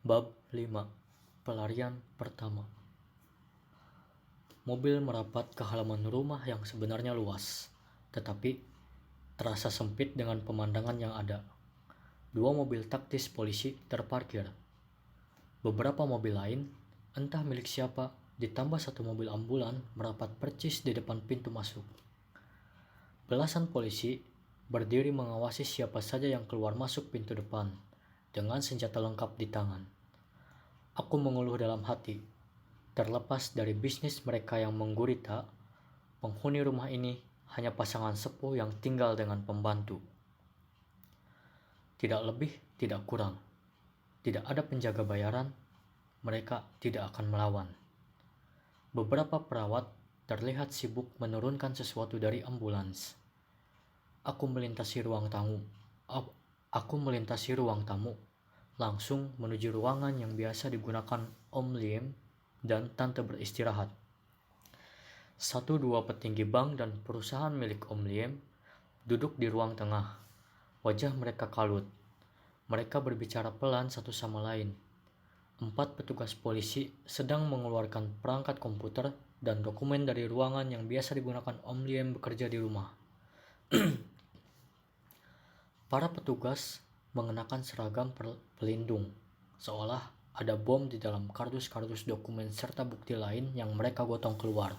Bab 5. Pelarian pertama. Mobil merapat ke halaman rumah yang sebenarnya luas, tetapi terasa sempit dengan pemandangan yang ada. 2 mobil taktis polisi terparkir. Beberapa mobil lain, entah milik siapa, ditambah 1 mobil ambulan merapat percis di depan pintu masuk. Belasan polisi berdiri mengawasi siapa saja yang keluar masuk pintu depan, dengan senjata lengkap di tangan. Aku mengeluh dalam hati. Terlepas dari bisnis mereka yang menggurita, penghuni rumah ini hanya pasangan sepuh yang tinggal dengan pembantu. Tidak lebih, tidak kurang. Tidak ada penjaga bayaran, mereka tidak akan melawan. Beberapa perawat terlihat sibuk menurunkan sesuatu dari ambulans. Aku melintasi ruang tamu, langsung menuju ruangan yang biasa digunakan Om Liam dan Tante beristirahat. 1-2 petinggi bank dan perusahaan milik Om Liam duduk di ruang tengah. Wajah mereka kalut. Mereka berbicara pelan satu sama lain. 4 petugas polisi sedang mengeluarkan perangkat komputer dan dokumen dari ruangan yang biasa digunakan Om Liam bekerja di rumah. Para petugas mengenakan seragam pelindung, seolah ada bom di dalam kardus-kardus dokumen serta bukti lain yang mereka gotong keluar.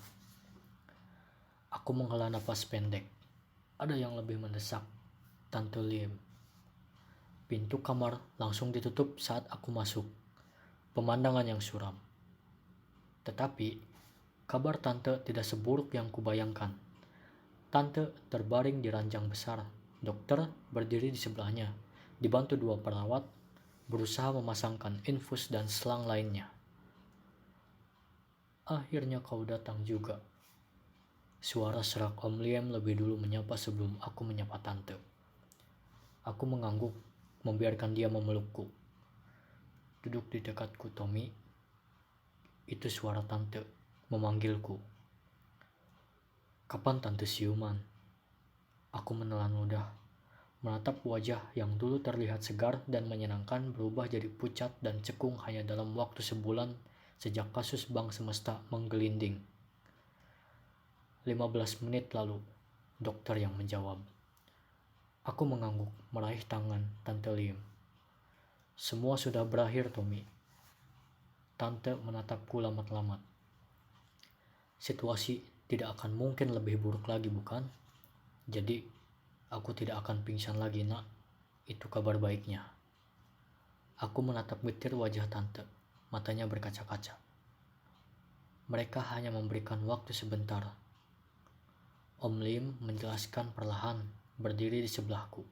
Aku menghela napas pendek. Ada yang lebih mendesak, Tante Liam. Pintu kamar langsung ditutup saat aku masuk. Pemandangan yang suram. Tetapi, kabar Tante tidak seburuk yang kubayangkan. Tante terbaring di ranjang besar. Dokter berdiri di sebelahnya, dibantu 2 perawat, berusaha memasangkan infus dan selang lainnya. Akhirnya kau datang juga. Suara serak Om Liam lebih dulu menyapa sebelum aku menyapa Tante. Aku mengangguk, membiarkan dia memelukku. Duduk di dekatku, Tommy. Itu suara Tante, memanggilku. Kapan Tante siuman? Aku menelan ludah, menatap wajah yang dulu terlihat segar dan menyenangkan berubah jadi pucat dan cekung hanya dalam waktu sebulan sejak kasus Bank Semesta menggelinding. 15 menit lalu, dokter yang menjawab. Aku mengangguk, meraih tangan Tante Liam. Semua sudah berakhir, Tommy. Tante menatapku lamat-lamat. Situasi tidak akan mungkin lebih buruk lagi, bukan? Jadi, aku tidak akan pingsan lagi, nak. Itu kabar baiknya. Aku menatap getir wajah Tante. Matanya berkaca-kaca. Mereka hanya memberikan waktu sebentar. Om Lim menjelaskan perlahan, berdiri di sebelahku.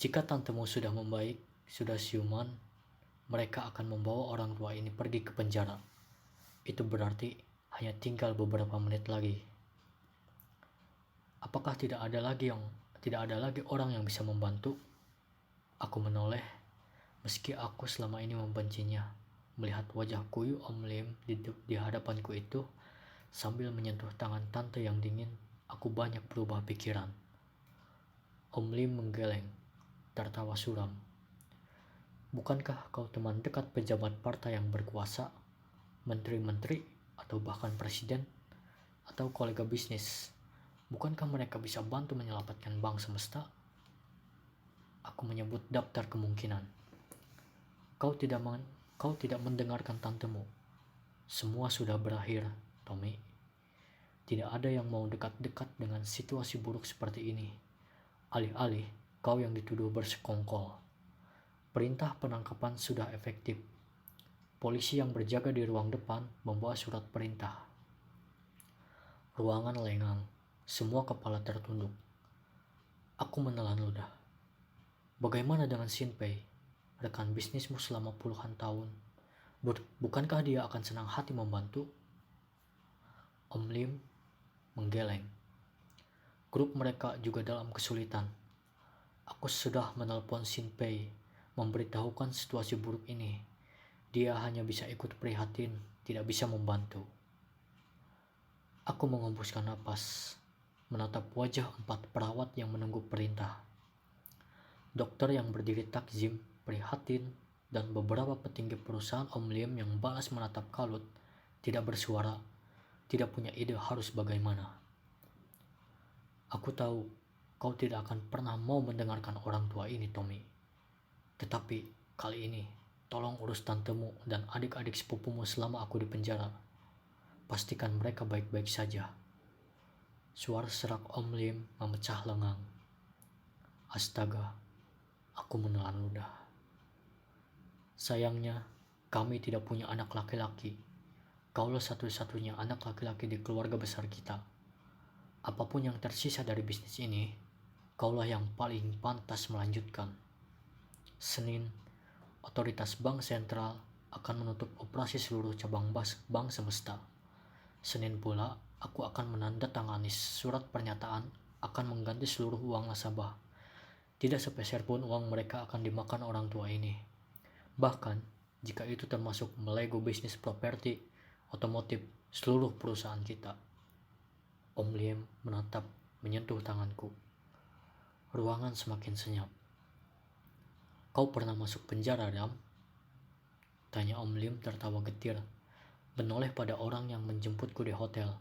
Jika tantemu sudah membaik, sudah siuman, mereka akan membawa orang tua ini pergi ke penjara. Itu berarti hanya tinggal beberapa menit lagi. Apakah tidak ada lagi orang yang bisa membantu? Aku menoleh, meski aku selama ini membencinya. Melihat wajah kuyu Om Lim di hadapanku itu, sambil menyentuh tangan Tante yang dingin, aku banyak berubah pikiran. Om Lim menggeleng, tertawa suram. Bukankah kau teman dekat pejabat partai yang berkuasa, menteri-menteri, atau bahkan presiden, atau kolega bisnis? Bukankah mereka bisa bantu menyelamatkan Bank Semesta? Aku menyebut daftar kemungkinan. Kau tidak mendengarkan tantemu. Semua sudah berakhir, Tommy. Tidak ada yang mau dekat-dekat dengan situasi buruk seperti ini. Alih-alih, kau yang dituduh bersekongkol. Perintah penangkapan sudah efektif. Polisi yang berjaga di ruang depan membawa surat perintah. Ruangan lengang. Semua kepala tertunduk. Aku menelan ludah. Bagaimana dengan Shinpei, rekan bisnismu selama puluhan tahun? Bukankah dia akan senang hati membantu? Om Lim menggeleng. Grup mereka juga dalam kesulitan. Aku sudah menelpon Shinpei, memberitahukan situasi buruk ini. Dia hanya bisa ikut prihatin, tidak bisa membantu. Aku mengembuskan napas, menatap wajah 4 perawat yang menunggu perintah. Dokter yang berdiri takzim, prihatin, dan beberapa petinggi perusahaan Om Liam yang balas menatap kalut, tidak bersuara, tidak punya ide harus bagaimana. Aku tahu kau tidak akan pernah mau mendengarkan orang tua ini, Tommy. Tetapi kali ini, tolong urus tantemu dan adik-adik sepupumu selama aku di penjara. Pastikan mereka baik-baik saja. Suara serak Om Liam memecah lengang. Astaga, aku menelan ludah. Sayangnya, kami tidak punya anak laki-laki. Kaulah satu-satunya anak laki-laki di keluarga besar kita. Apapun yang tersisa dari bisnis ini, kaulah yang paling pantas melanjutkan. Senin, otoritas Bank Sentral akan menutup operasi seluruh cabang Bank Semesta. Senin pula, aku akan menandatangani surat pernyataan akan mengganti seluruh uang nasabah. Tidak sepeser pun uang mereka akan dimakan orang tua ini. Bahkan, jika itu termasuk melego bisnis properti, otomotif, seluruh perusahaan kita. Om Liam menyentuh tanganku. Ruangan semakin senyap. Kau pernah masuk penjara, Ram? Tanya Om Liam tertawa getir, menoleh pada orang yang menjemputku di hotel.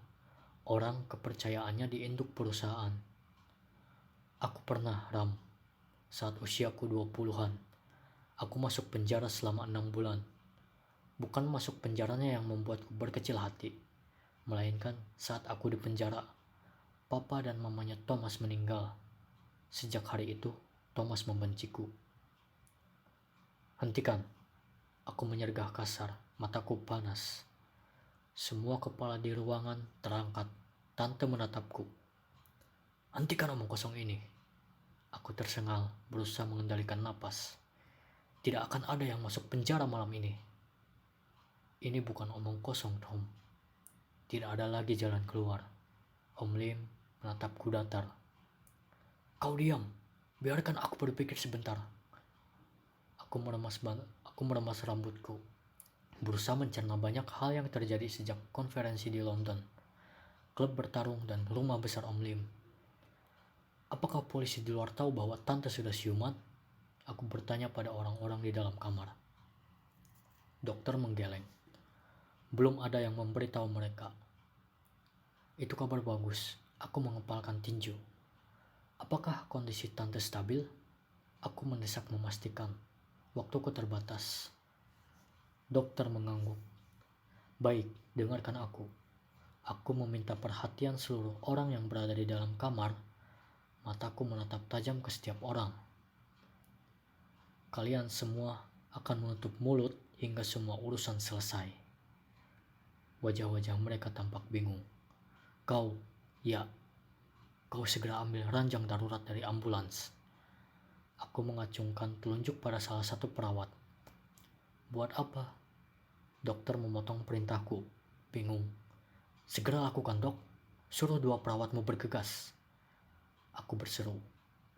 Orang kepercayaannya di induk perusahaan. Aku pernah, Ram. Saat usiaku 20-an. Aku masuk penjara selama 6 bulan. Bukan masuk penjaranya yang membuatku berkecil hati, melainkan saat aku di penjara, papa dan mamanya Thomas meninggal. Sejak hari itu, Thomas membenciku. Hentikan, aku menyergah kasar, mataku panas. Semua kepala di ruangan terangkat, tante menatapku. Hentikan omong kosong ini. Aku tersengal, berusaha mengendalikan napas. Tidak akan ada yang masuk penjara malam ini. Ini bukan omong kosong, Tom. Tidak ada lagi jalan keluar. Om Liam menatapku datar. Kau diam. Biarkan aku berpikir sebentar. Aku meremas rambutku. Berusaha mencerna banyak hal yang terjadi sejak konferensi di London, klub bertarung, dan rumah besar Om Liam. Apakah polisi di luar tahu bahwa tante sudah siuman? Aku bertanya pada orang-orang di dalam kamar. Dokter menggeleng. Belum ada yang memberitahu mereka. Itu kabar bagus. Aku mengepalkan tinju. Apakah kondisi tante stabil? Aku mendesak memastikan. Waktuku terbatas. Dokter mengangguk. Baik, dengarkan aku. Aku meminta perhatian seluruh orang yang berada di dalam kamar. Mataku menatap tajam ke setiap orang. Kalian semua akan menutup mulut hingga semua urusan selesai. Wajah-wajah mereka tampak bingung. Kau segera ambil ranjang darurat dari ambulans. Aku mengacungkan telunjuk pada salah satu perawat. Buat apa? Dokter memotong perintahku, bingung. Segera lakukan, Dok. Suruh 2 perawatmu bergegas. Aku berseru.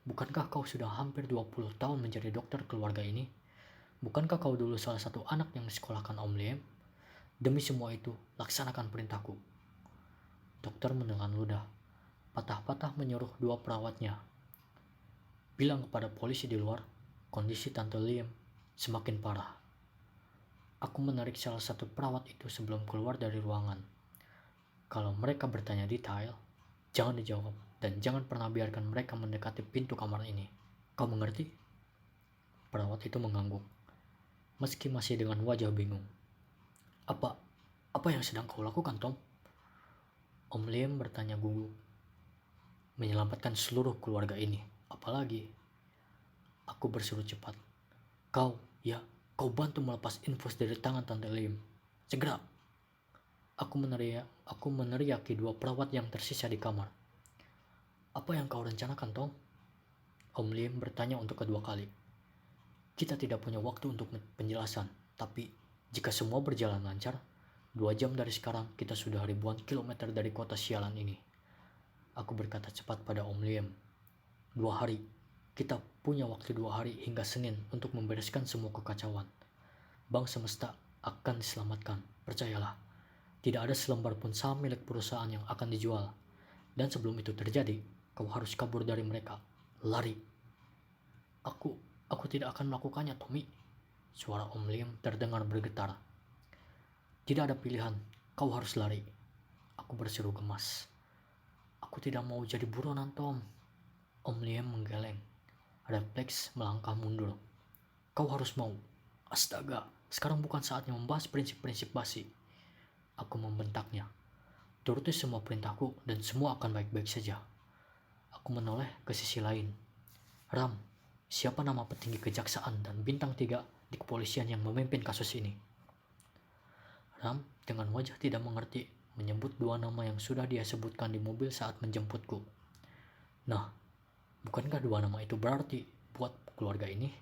Bukankah kau sudah hampir 20 tahun menjadi dokter keluarga ini? Bukankah kau dulu salah satu anak yang disekolahkan Om Liam? Demi semua itu, laksanakan perintahku. Dokter menelan ludah. Patah-patah menyuruh 2 perawatnya. Bilang kepada polisi di luar, kondisi Tante Liam semakin parah. Aku menarik salah satu perawat itu sebelum keluar dari ruangan. Kalau mereka bertanya detail, jangan dijawab. Dan jangan pernah biarkan mereka mendekati pintu kamar ini. Kau mengerti? Perawat itu mengangguk, meski masih dengan wajah bingung. Apa yang sedang kau lakukan, Tom? Om Liam bertanya gugup. Menyelamatkan seluruh keluarga ini. Apalagi? Aku berseru cepat. Kau bantu melepas infus dari tangan Tante Liam. Segera. Aku meneriaki 2 perawat yang tersisa di kamar. Apa yang kau rencanakan, Tom? Om Liam bertanya untuk kedua kali. Kita tidak punya waktu untuk penjelasan, tapi jika semua berjalan lancar, 2 jam dari sekarang kita sudah ribuan kilometer dari kota sialan ini. Aku berkata cepat pada Om Liam. 2 hari. Kita punya waktu 2 hari hingga Senin untuk membereskan semua kekacauan. Bank Semesta akan diselamatkan, percayalah. Tidak ada selembar pun saham milik perusahaan yang akan dijual. Dan sebelum itu terjadi, kau harus kabur dari mereka. Lari. Aku tidak akan melakukannya, Tommy. Suara Om Lim terdengar bergetar. Tidak ada pilihan, kau harus lari. Aku berseru gemas. Aku tidak mau jadi buronan, Tom. Om Lim menggeleng. Refleks melangkah mundur. Kau harus mau. Astaga, sekarang bukan saatnya membahas prinsip-prinsip basi. Aku membentaknya. Turuti semua perintahku dan semua akan baik-baik saja. Aku menoleh ke sisi lain. Ram, siapa nama petinggi kejaksaan dan bintang 3 di kepolisian yang memimpin kasus ini? Ram dengan wajah tidak mengerti menyebut 2 nama yang sudah dia sebutkan di mobil saat menjemputku. Nah, bukankah 2 nama itu berarti buat keluarga ini?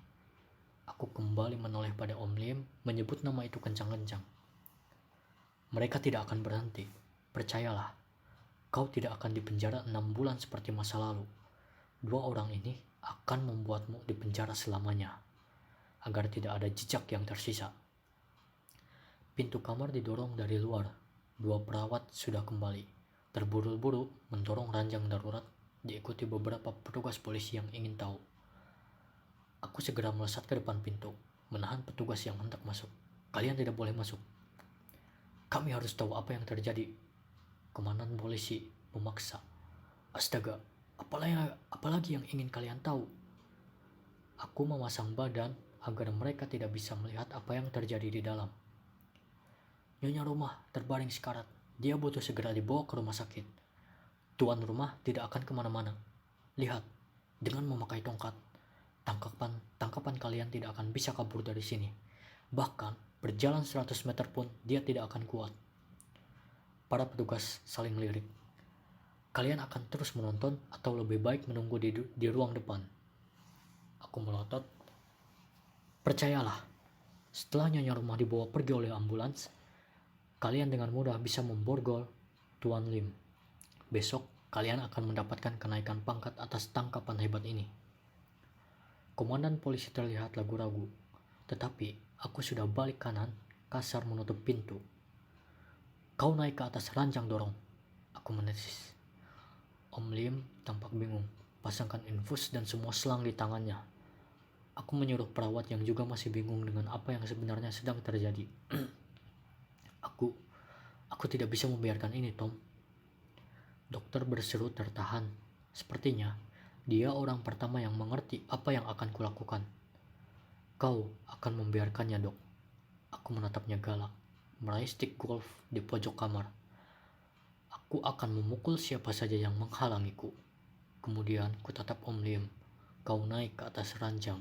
Aku kembali menoleh pada Om Lim menyebut nama itu kencang-kencang. Mereka tidak akan berhenti. Percayalah, kau tidak akan dipenjara 6 bulan seperti masa lalu. 2 orang ini akan membuatmu dipenjara selamanya, agar tidak ada jejak yang tersisa. Pintu kamar didorong dari luar. 2 perawat sudah kembali, terburu-buru mendorong ranjang darurat, diikuti beberapa petugas polisi yang ingin tahu. Aku segera melesat ke depan pintu, menahan petugas yang hendak masuk. Kalian tidak boleh masuk. Kami harus tahu apa yang terjadi. Komandan polisi memaksa. Astaga, apalagi yang ingin kalian tahu? Aku memasang badan agar mereka tidak bisa melihat apa yang terjadi di dalam. Nyonya rumah terbaring sekarat. Dia butuh segera dibawa ke rumah sakit. Tuan rumah tidak akan kemana-mana. Lihat, dengan memakai tongkat, tangkapan kalian tidak akan bisa kabur dari sini. Bahkan, berjalan 100 meter pun dia tidak akan kuat. Para petugas saling lirik. Kalian akan terus menonton atau lebih baik menunggu di ruang depan? Aku melotot. Percayalah, setelah nyonya rumah dibawa pergi oleh ambulans, kalian dengan mudah bisa memborgol Tuan Lim. Besok, kalian akan mendapatkan kenaikan pangkat atas tangkapan hebat ini. Komandan polisi terlihat ragu-ragu, tetapi aku sudah balik kanan, kasar menutup pintu. Kau naik ke atas ranjang dorong, aku menesis. Om Lim tampak bingung, pasangkan infus dan semua selang di tangannya. Aku menyuruh perawat yang juga masih bingung dengan apa yang sebenarnya sedang terjadi. Aku tidak bisa membiarkan ini, Tom. Dokter berseru tertahan. Sepertinya dia orang pertama yang mengerti apa yang akan kulakukan. Kau akan membiarkannya, Dok. Aku menatapnya galak, meraih stick golf di pojok kamar. Aku akan memukul siapa saja yang menghalangiku. Kemudian kutatap Om Lim. Kau naik ke atas ranjang.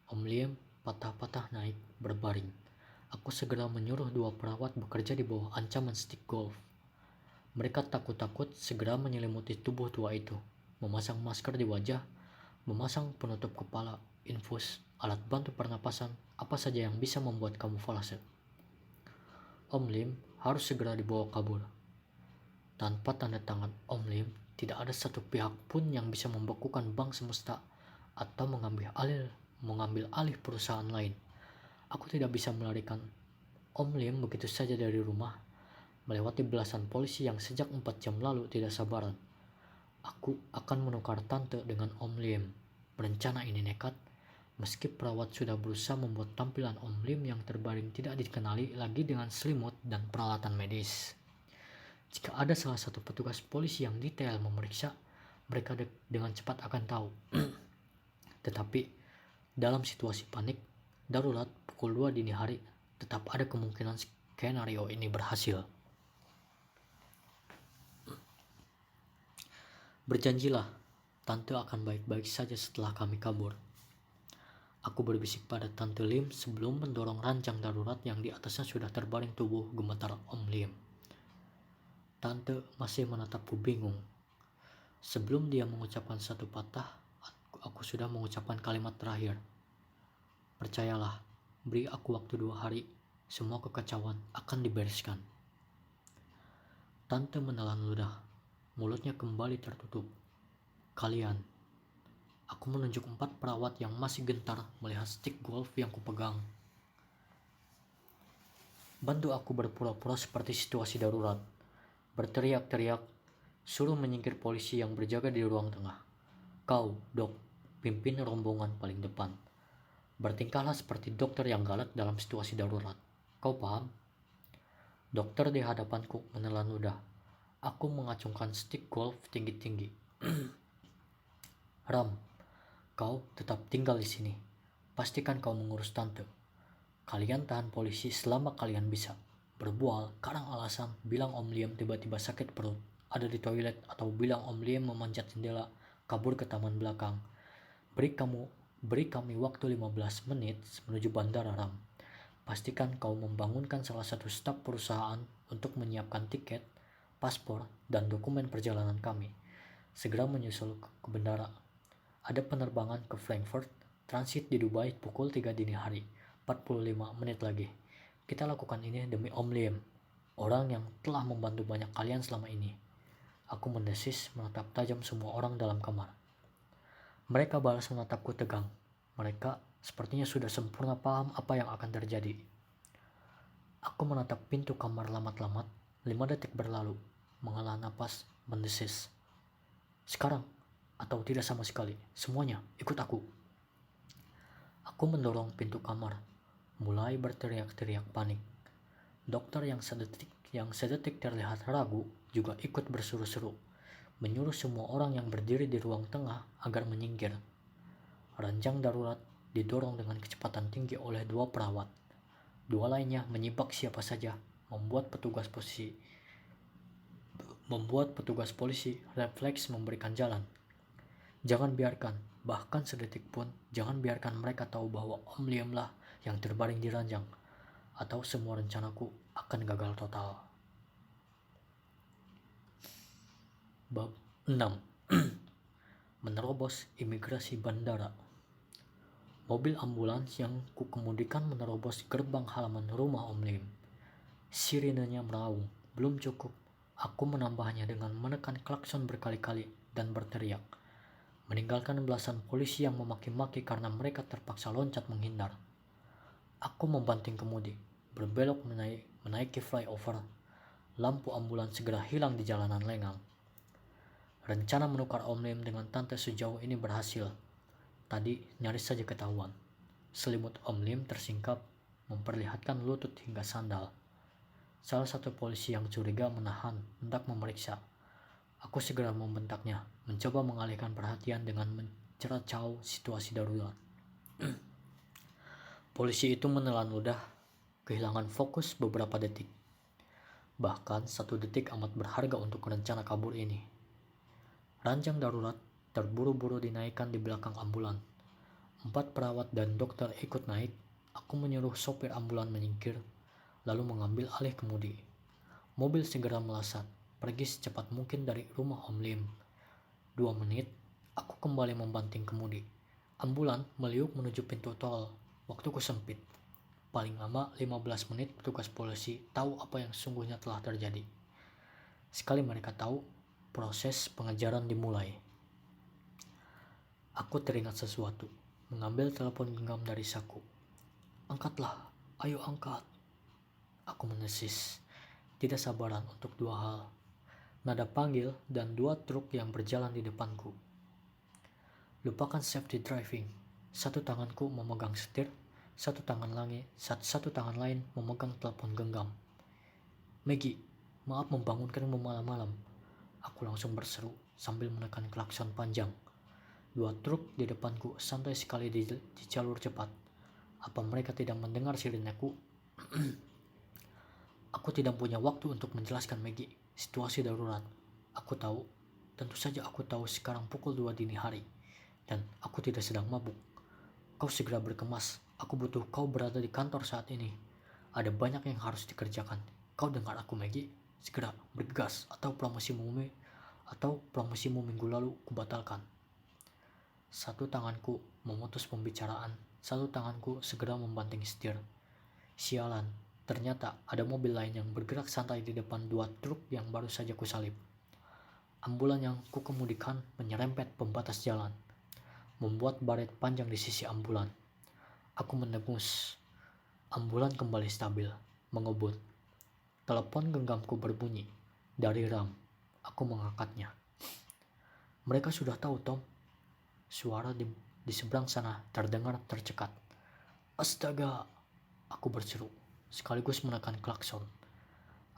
Om Lim patah-patah naik berbaring. Aku segera menyuruh 2 perawat bekerja di bawah ancaman stick golf. Mereka takut-takut segera menyelimuti tubuh tua itu, memasang masker di wajah, memasang penutup kepala, infus, alat bantu pernapasan, apa saja yang bisa membuat kamuflase. Om Lim harus segera dibawa kabur. Tanpa tanda tangan Om Lim, tidak ada satu pihak pun yang bisa membekukan bank semesta atau mengambil alih perusahaan lain. Aku tidak bisa melarikan Om Lim begitu saja dari rumah, melewati belasan polisi yang sejak 4 jam lalu tidak sabaran. Aku akan menukar tante dengan Om Lim. Rencana ini nekat, meski perawat sudah berusaha membuat tampilan Om Lim yang terbaring tidak dikenali lagi dengan selimut dan peralatan medis. Jika ada salah satu petugas polisi yang detail memeriksa, mereka dengan cepat akan tahu. Tetapi, dalam situasi panik, darurat pukul 2 dini hari, tetap ada kemungkinan skenario ini berhasil. Berjanjilah, tante akan baik-baik saja setelah kami kabur. Aku berbisik pada Tante Lim sebelum mendorong ranjang darurat yang di atasnya sudah terbaring tubuh gemetar Om Lim. Tante masih menatapku bingung. Sebelum dia mengucapkan satu patah, aku sudah mengucapkan kalimat terakhir. Percayalah, beri aku waktu 2 hari, semua kekacauan akan dibereskan. Tante menelan ludah, mulutnya kembali tertutup. Kalian. Aku menunjuk 4 perawat yang masih gentar melihat stick golf yang kupegang. Bantu aku berpura-pura seperti situasi darurat. Berteriak-teriak, suruh menyingkir polisi yang berjaga di ruang tengah. Kau, Dok, pimpin rombongan paling depan. Bertingkahlah seperti dokter yang galak dalam situasi darurat. Kau paham? Dokter di hadapanku menelan ludah. Aku mengacungkan stik golf tinggi-tinggi. Ram, kau tetap tinggal di sini. Pastikan kau mengurus tante. Kalian tahan polisi selama kalian bisa. Berbual, kadang alasan, bilang Om Liam tiba-tiba sakit perut, ada di toilet, atau bilang Om Liam memanjat jendela, kabur ke taman belakang. Beri kami waktu 15 menit menuju bandara, Ram. Pastikan kau membangunkan salah satu staf perusahaan untuk menyiapkan tiket, paspor, dan dokumen perjalanan kami. Segera menyusul ke bandara. Ada penerbangan ke Frankfurt, transit di Dubai pukul 3 dini hari, 45 menit lagi. Kita lakukan ini demi Om Liam, orang yang telah membantu banyak kalian selama ini. Aku mendesis menatap tajam semua orang dalam kamar. Mereka balas menatapku tegang. Mereka sepertinya sudah sempurna paham apa yang akan terjadi. Aku menatap pintu kamar lamat-lamat. 5 detik berlalu. Menghela napas, mendesis. Sekarang, atau tidak sama sekali. Semuanya, ikut aku. Aku mendorong pintu kamar. Mulai berteriak-teriak panik. Dokter yang sedetik terlihat ragu juga ikut berseru-seru. Menyuruh semua orang yang berdiri di ruang tengah agar menyingkir. Ranjang darurat didorong dengan kecepatan tinggi oleh 2 perawat. 2 lainnya menyibak siapa saja, membuat petugas polisi refleks memberikan jalan. Jangan biarkan, bahkan sedetik pun, jangan biarkan mereka tahu bahwa Om Liam lah yang terbaring di ranjang, atau semua rencanaku akan gagal total. Bab 6. Menerobos imigrasi bandara. Mobil ambulans yang kukemudikan menerobos gerbang halaman rumah Om Lim. Sirenenya meraung. Belum cukup, aku menambahnya dengan menekan klakson berkali-kali dan berteriak, meninggalkan belasan polisi yang memaki-maki karena mereka terpaksa loncat menghindar. Aku membanting kemudi, berbelok menaiki flyover. Lampu ambulans segera hilang di jalanan lengang. Rencana menukar Om Lim dengan tante sejauh ini berhasil. Tadi nyaris saja ketahuan. Selimut Om Lim tersingkap, memperlihatkan lutut hingga sandal. Salah satu polisi yang curiga menahan, hendak memeriksa. Aku segera membentaknya, mencoba mengalihkan perhatian dengan menceracau situasi darurat. Polisi itu menelan ludah, kehilangan fokus beberapa detik. Bahkan 1 detik amat berharga untuk rencana kabur ini. Ranjang darurat terburu-buru dinaikkan di belakang ambulan. 4 perawat dan dokter ikut naik. Aku menyuruh sopir ambulan menyingkir, lalu mengambil alih kemudi. Mobil segera melesat, pergi secepat mungkin dari rumah Om Lim. 2 menit, aku kembali membanting kemudi. Ambulan meliuk menuju pintu tol. Waktuku sempit. Paling lama 15 menit petugas polisi tahu apa yang sesungguhnya telah terjadi. Sekali mereka tahu, proses pengejaran dimulai. Aku teringat sesuatu, mengambil telepon genggam dari saku. Angkatlah, ayo angkat. Aku mendesis, tidak sabaran untuk 2 hal. Nada panggil dan 2 truk yang berjalan di depanku. Lupakan safety driving. 1 tanganku memegang setir, satu tangan lain memegang telepon genggam. Maggie, maaf membangunkanmu malam-malam. Aku langsung berseru sambil menekan klakson panjang. 2 truk di depanku santai sekali di jalur cepat. Apa mereka tidak mendengar sireneku? Aku tidak punya waktu untuk menjelaskan Maggie. Situasi darurat. Aku tahu, tentu saja aku tahu sekarang pukul 2 dini hari. Dan aku tidak sedang mabuk. Kau segera berkemas. Aku butuh kau berada di kantor saat ini. Ada banyak yang harus dikerjakan. Kau dengar aku, Maggie? Segera bergegas atau promosimu minggu lalu kubatalkan. 1 tanganku memutus pembicaraan. 1 tanganku segera membanting setir. Sialan, ternyata ada mobil lain yang bergerak santai di depan 2 truk yang baru saja kusalip. Ambulan yang kukemudikan menyerempet pembatas jalan, membuat baret panjang di sisi ambulan. Aku mendengus. Ambulan kembali stabil, mengebut. Telepon genggamku berbunyi. Dari Ram. Aku mengangkatnya. Mereka sudah tahu, Tom. Suara di seberang sana terdengar tercekat. Astaga, aku berseru, sekaligus menekan klakson.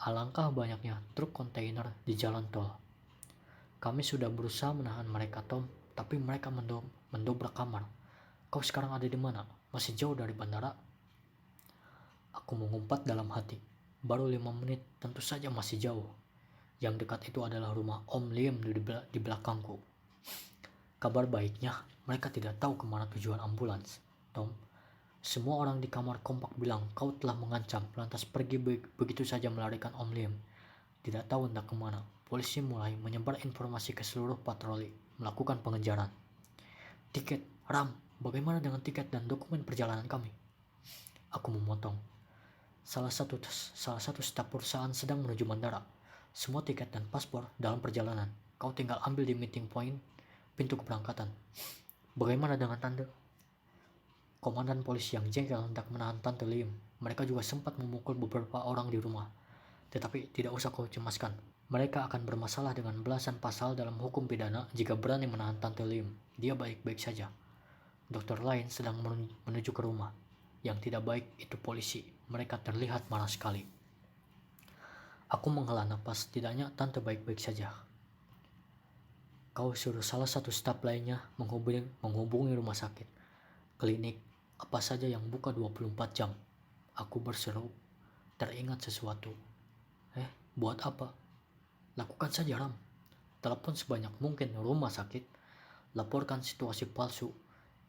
Alangkah banyaknya truk kontainer di jalan tol. Kami sudah berusaha menahan mereka, Tom, tapi mereka mendobrak kamar. Kau sekarang ada di mana? Masih jauh dari bandara? Aku mengumpat dalam hati. Baru 5 menit, tentu saja masih jauh. Yang dekat itu adalah rumah Om Liam di belakangku. Kabar baiknya, mereka tidak tahu kemana tujuan ambulans. Tom, semua orang di kamar kompak bilang kau telah mengancam, lantas pergi begitu saja melarikan Om Liam. Tidak tahu entah kemana. Polisi mulai menyebar informasi ke seluruh patroli, melakukan pengejaran. Tiket, Ram, bagaimana dengan tiket dan dokumen perjalanan kami? Aku memotong. Salah satu staf perusahaan sedang menuju bandara. Semua tiket dan paspor dalam perjalanan. Kau tinggal ambil di meeting point, pintu keberangkatan. Bagaimana dengan Tante? Komandan polisi yang jengkel hendak menahan Tante Lim. Mereka juga sempat memukul beberapa orang di rumah. Tetapi tidak usah kau cemaskan. Mereka akan bermasalah dengan belasan pasal dalam hukum pidana jika berani menahan Tante Lim. Dia baik-baik saja. Dokter lain sedang menuju ke rumah. Yang tidak baik itu polisi. Mereka terlihat marah sekali. Aku menghela napas, tidaknya Tante baik-baik saja. Kau suruh salah satu staf lainnya menghubungi rumah sakit, klinik, apa saja yang buka 24 jam. Aku berseru, teringat sesuatu. Buat apa? Lakukan saja, Ram. Telepon sebanyak mungkin rumah sakit, laporkan situasi palsu,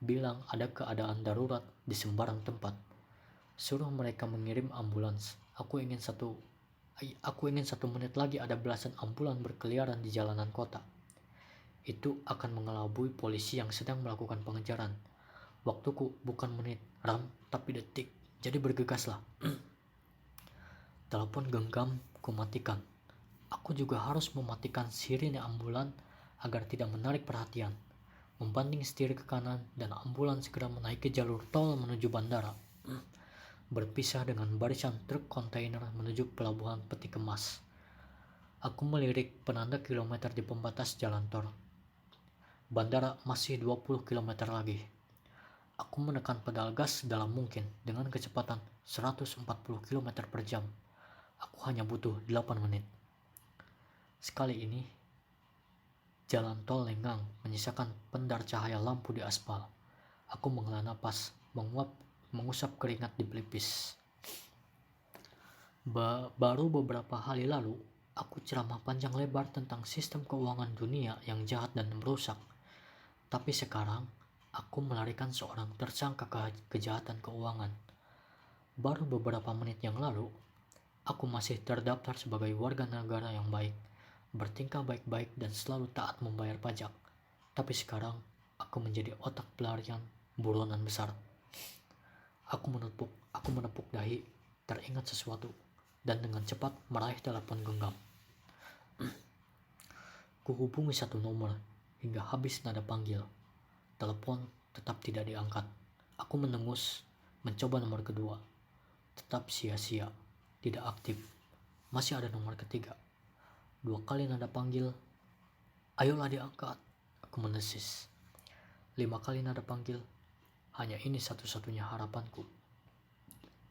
bilang ada keadaan darurat di sembarang tempat. Suruh mereka mengirim ambulans. Aku ingin satu menit lagi ada belasan ambulan berkeliaran di jalanan kota. Itu akan mengelabui polisi yang sedang melakukan pengejaran. Waktuku bukan menit, Ram, tapi detik. Jadi bergegaslah. Telepon genggam kumatikan. Aku juga harus mematikan sirine ambulan agar tidak menarik perhatian. Membanting setir ke kanan dan ambulan segera menaiki jalur tol menuju bandara. Berpisah dengan barisan truk kontainer menuju pelabuhan Peti Kemas. Aku melirik penanda kilometer di pembatas jalan tol. Bandara masih 20 km lagi. Aku menekan pedal gas dalam mungkin dengan kecepatan 140 km per jam. Aku hanya butuh 8 menit. Sekali ini, jalan tol lenggang menyisakan pendar cahaya lampu di aspal. Aku menghela napas, mengusap keringat di pelipis. Baru beberapa hari lalu, aku ceramah panjang lebar tentang sistem keuangan dunia yang jahat dan merusak. Tapi sekarang, aku melarikan seorang tersangka kejahatan keuangan. Baru beberapa menit yang lalu, aku masih terdaftar sebagai warga negara yang baik, bertingkah baik-baik dan selalu taat membayar pajak. Tapi sekarang, aku menjadi otak pelarian buronan besar. Aku menepuk dahi, teringat sesuatu, dan dengan cepat meraih telepon genggam. Kuhubungi satu nomor, hingga habis nada panggil. Telepon tetap tidak diangkat. Aku menengus, mencoba nomor kedua. Tetap sia-sia, tidak aktif. Masih ada nomor ketiga. 2 kali nada panggil, ayolah diangkat. Aku mendesis. 5 kali nada panggil, hanya ini satu-satunya harapanku.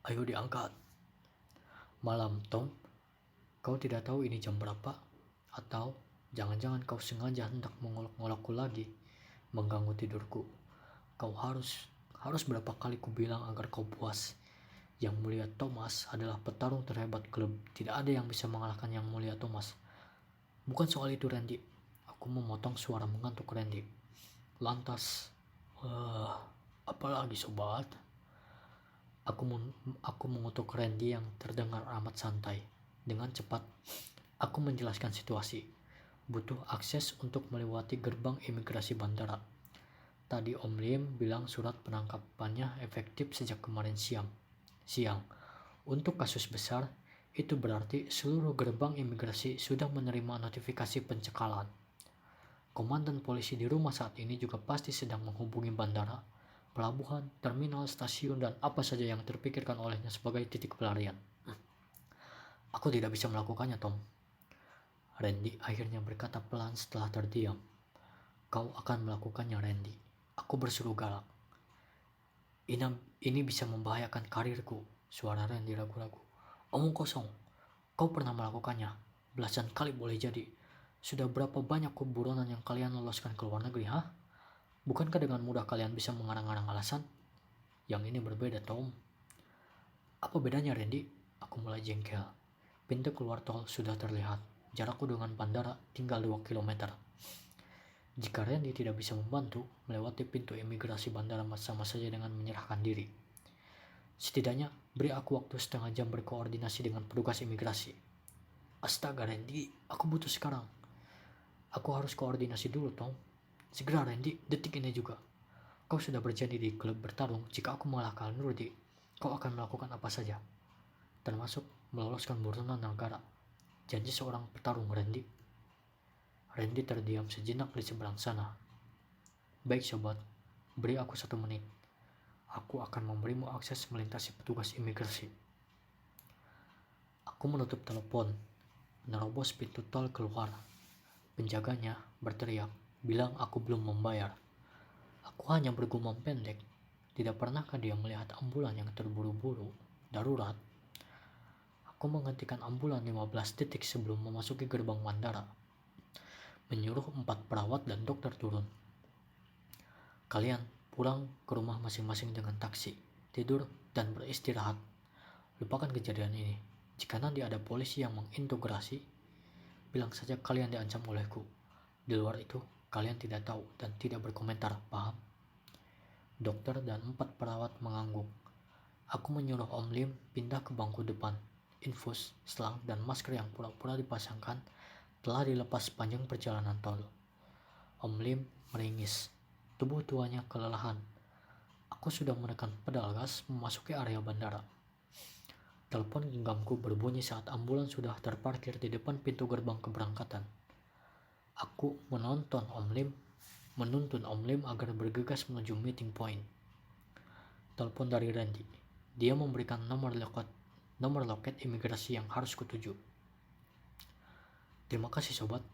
Ayo diangkat. Malam, Tom. Kau tidak tahu ini jam berapa? Atau jangan-jangan kau sengaja hendak mengolok-ngolokku lagi, mengganggu tidurku. Kau harus berapa kali ku bilang agar kau puas. Yang mulia Thomas adalah petarung terhebat klub. Tidak ada yang bisa mengalahkan yang mulia Thomas. Bukan soal itu, Randy. Aku memotong suara mengantuk Randy. Lantas, apalagi sobat? Aku mengutuk Randy yang terdengar amat santai. Dengan cepat, aku menjelaskan situasi. Butuh akses untuk melewati gerbang imigrasi bandara. Tadi Om Liam bilang surat penangkapannya efektif sejak kemarin siang. Untuk kasus besar, itu berarti seluruh gerbang imigrasi sudah menerima notifikasi pencekalan. Komandan polisi di rumah saat ini juga pasti sedang menghubungi bandara, pelabuhan, terminal, stasiun, dan apa saja yang terpikirkan olehnya sebagai titik pelarian. Aku tidak bisa melakukannya, Tom. Randy akhirnya berkata pelan setelah terdiam. Kau akan melakukannya, Randy. Aku berseru galak. Ini bisa membahayakan karirku, suara Randy ragu-ragu. Omong kosong, kau pernah melakukannya. Belasan kali boleh jadi. Sudah berapa banyak buronan yang kalian loloskan ke luar negeri, ha? Bukankah dengan mudah kalian bisa mengarang-arang alasan? Yang ini berbeda, Tom. Apa bedanya, Randy? Aku mulai jengkel. Pintu keluar tol sudah terlihat. Jarakku dengan bandara tinggal 2 km. Jika Randy tidak bisa membantu, melewati pintu imigrasi bandara sama saja dengan menyerahkan diri. Setidaknya, beri aku waktu setengah jam berkoordinasi dengan petugas imigrasi. Astaga, Randy, aku butuh sekarang. Aku harus koordinasi dulu, Tom. Segera, Randy, detik ini juga. Kau sudah berjanji di klub bertarung, jika aku mengalahkan Rudy, kau akan melakukan apa saja, termasuk meloloskan buronan negara. Janji seorang petarung, Randy. Randy terdiam sejenak di seberang sana. Baik, sobat, beri aku 1 menit. Aku akan memberimu akses melintasi petugas imigrasi. Aku menutup telepon, menerobos pintu tol keluar. Penjaganya berteriak, bilang aku belum membayar. Aku hanya bergumam pendek. Tidak pernahkah dia melihat ambulan yang terburu-buru, darurat? Aku menghentikan ambulan 15 detik sebelum memasuki gerbang bandara. Menyuruh 4 perawat dan dokter turun. Kalian pulang ke rumah masing-masing dengan taksi, tidur, dan beristirahat. Lupakan kejadian ini. Jika nanti ada polisi yang mengintegrasi, bilang saja kalian diancam olehku. Di luar itu, kalian tidak tahu dan tidak berkomentar, paham? Dokter dan 4 perawat mengangguk. Aku menyuruh Om Lim pindah ke bangku depan. Infus, selang, dan masker yang pura-pura dipasangkan telah dilepas sepanjang perjalanan tol. Om Lim meringis. Tubuh tuanya kelelahan. Aku sudah menekan pedal gas memasuki area bandara. Telepon genggamku berbunyi saat ambulan sudah terparkir di depan pintu gerbang keberangkatan. Aku menuntun Om Lim agar bergegas menuju meeting point. Telepon dari Randy. Dia memberikan nomor loket imigrasi yang harus kutuju. Terima kasih, sobat.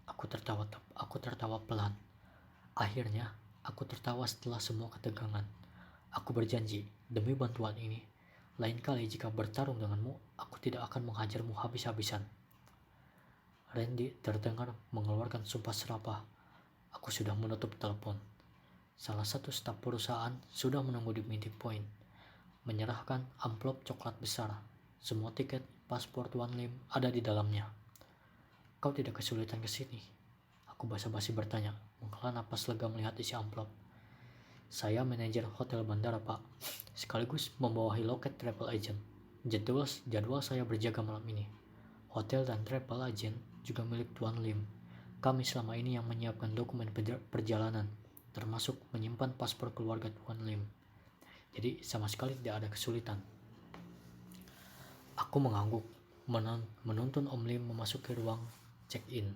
Aku tertawa pelan. Akhirnya, aku tertawa setelah semua ketegangan. Aku berjanji, demi bantuan ini, lain kali jika bertarung denganmu, aku tidak akan menghajarmu habis-habisan. Randy terdengar mengeluarkan sumpah serapah. Aku sudah menutup telepon. Salah satu staf perusahaan sudah menunggu di meeting point, menyerahkan amplop coklat besar. Semua tiket, paspor Tuan Lim ada di dalamnya. Kau tidak kesulitan ke sini? Aku basa-basi bertanya, menghela napas lega melihat isi amplop. Saya manajer hotel bandara, Pak, sekaligus membawahi loket travel agent. Jadwal saya berjaga malam ini. Hotel dan travel agent juga milik Tuan Lim. Kami selama ini yang menyiapkan dokumen perjalanan, termasuk menyimpan paspor keluarga Tuan Lim. Jadi sama sekali tidak ada kesulitan. Aku mengangguk, menuntun Om Lim memasuki ruang check-in.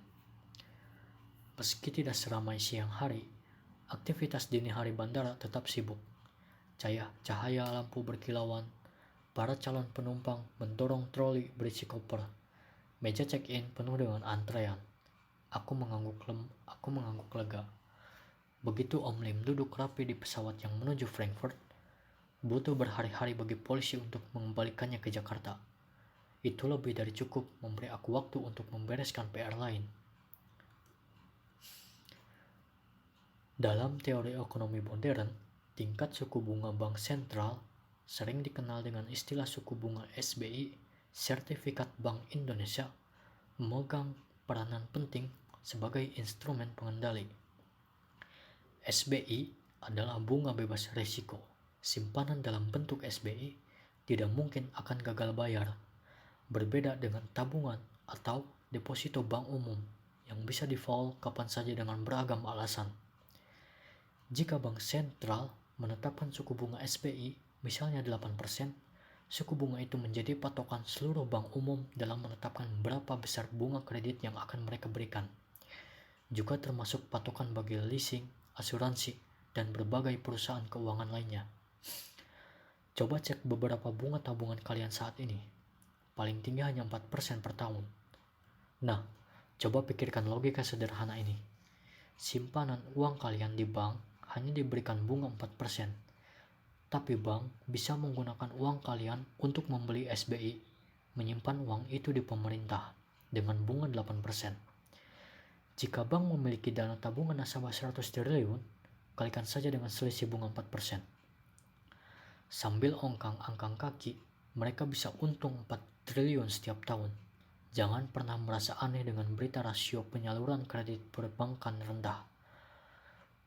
Meski tidak seramai siang hari, aktivitas dini hari bandara tetap sibuk. Cahaya lampu berkilauan, para calon penumpang mendorong troli berisi koper. Meja check-in penuh dengan antrean. Aku mengangguk lega. Begitu Om Lim duduk rapi di pesawat yang menuju Frankfurt, butuh berhari-hari bagi polisi untuk mengembalikannya ke Jakarta. Itu lebih dari cukup memberi aku waktu untuk membereskan PR lain. Dalam teori ekonomi modern, tingkat suku bunga bank sentral sering dikenal dengan istilah suku bunga SBI, Sertifikat Bank Indonesia, memegang peranan penting sebagai instrumen pengendali. SBI adalah bunga bebas risiko. Simpanan dalam bentuk SBI tidak mungkin akan gagal bayar, berbeda dengan tabungan atau deposito bank umum yang bisa default kapan saja dengan beragam alasan. Jika bank sentral menetapkan suku bunga SBI misalnya 8%, suku bunga itu menjadi patokan seluruh bank umum dalam menetapkan berapa besar bunga kredit yang akan mereka berikan. Juga termasuk patokan bagi leasing, asuransi, dan berbagai perusahaan keuangan lainnya. Coba cek beberapa bunga tabungan kalian saat ini. Paling tinggi hanya 4% per tahun. Nah, coba pikirkan logika sederhana ini. Simpanan uang kalian di bank hanya diberikan bunga 4%. Tapi bank bisa menggunakan uang kalian untuk membeli SBI, menyimpan uang itu di pemerintah dengan bunga 8%. Jika bank memiliki dana tabungan nasabah 100 triliun, kalikan saja dengan selisih bunga 4%. Sambil ongkang-angkang kaki, mereka bisa untung 4 triliun setiap tahun. Jangan pernah merasa aneh dengan berita rasio penyaluran kredit perbankan rendah.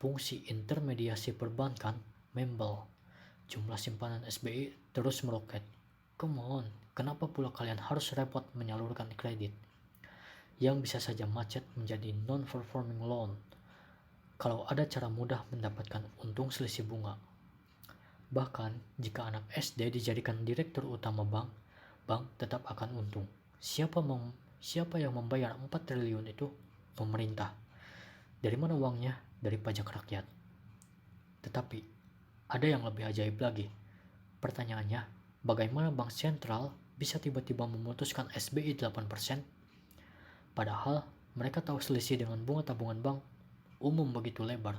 Fungsi intermediasi perbankan membel. Jumlah simpanan SBI terus meroket. Come on, kenapa pula kalian harus repot menyalurkan kredit yang bisa saja macet menjadi non-performing loan kalau ada cara mudah mendapatkan untung selisih bunga? Bahkan jika anak SD dijadikan direktur utama bank, bank tetap akan untung. Siapa yang membayar 4 triliun itu? Pemerintah. Dari mana uangnya? Dari pajak rakyat. Tetapi ada yang lebih ajaib lagi. Pertanyaannya, bagaimana bank sentral bisa tiba-tiba memutuskan SBI 8%? Padahal mereka tahu selisih dengan bunga tabungan bank umum begitu lebar.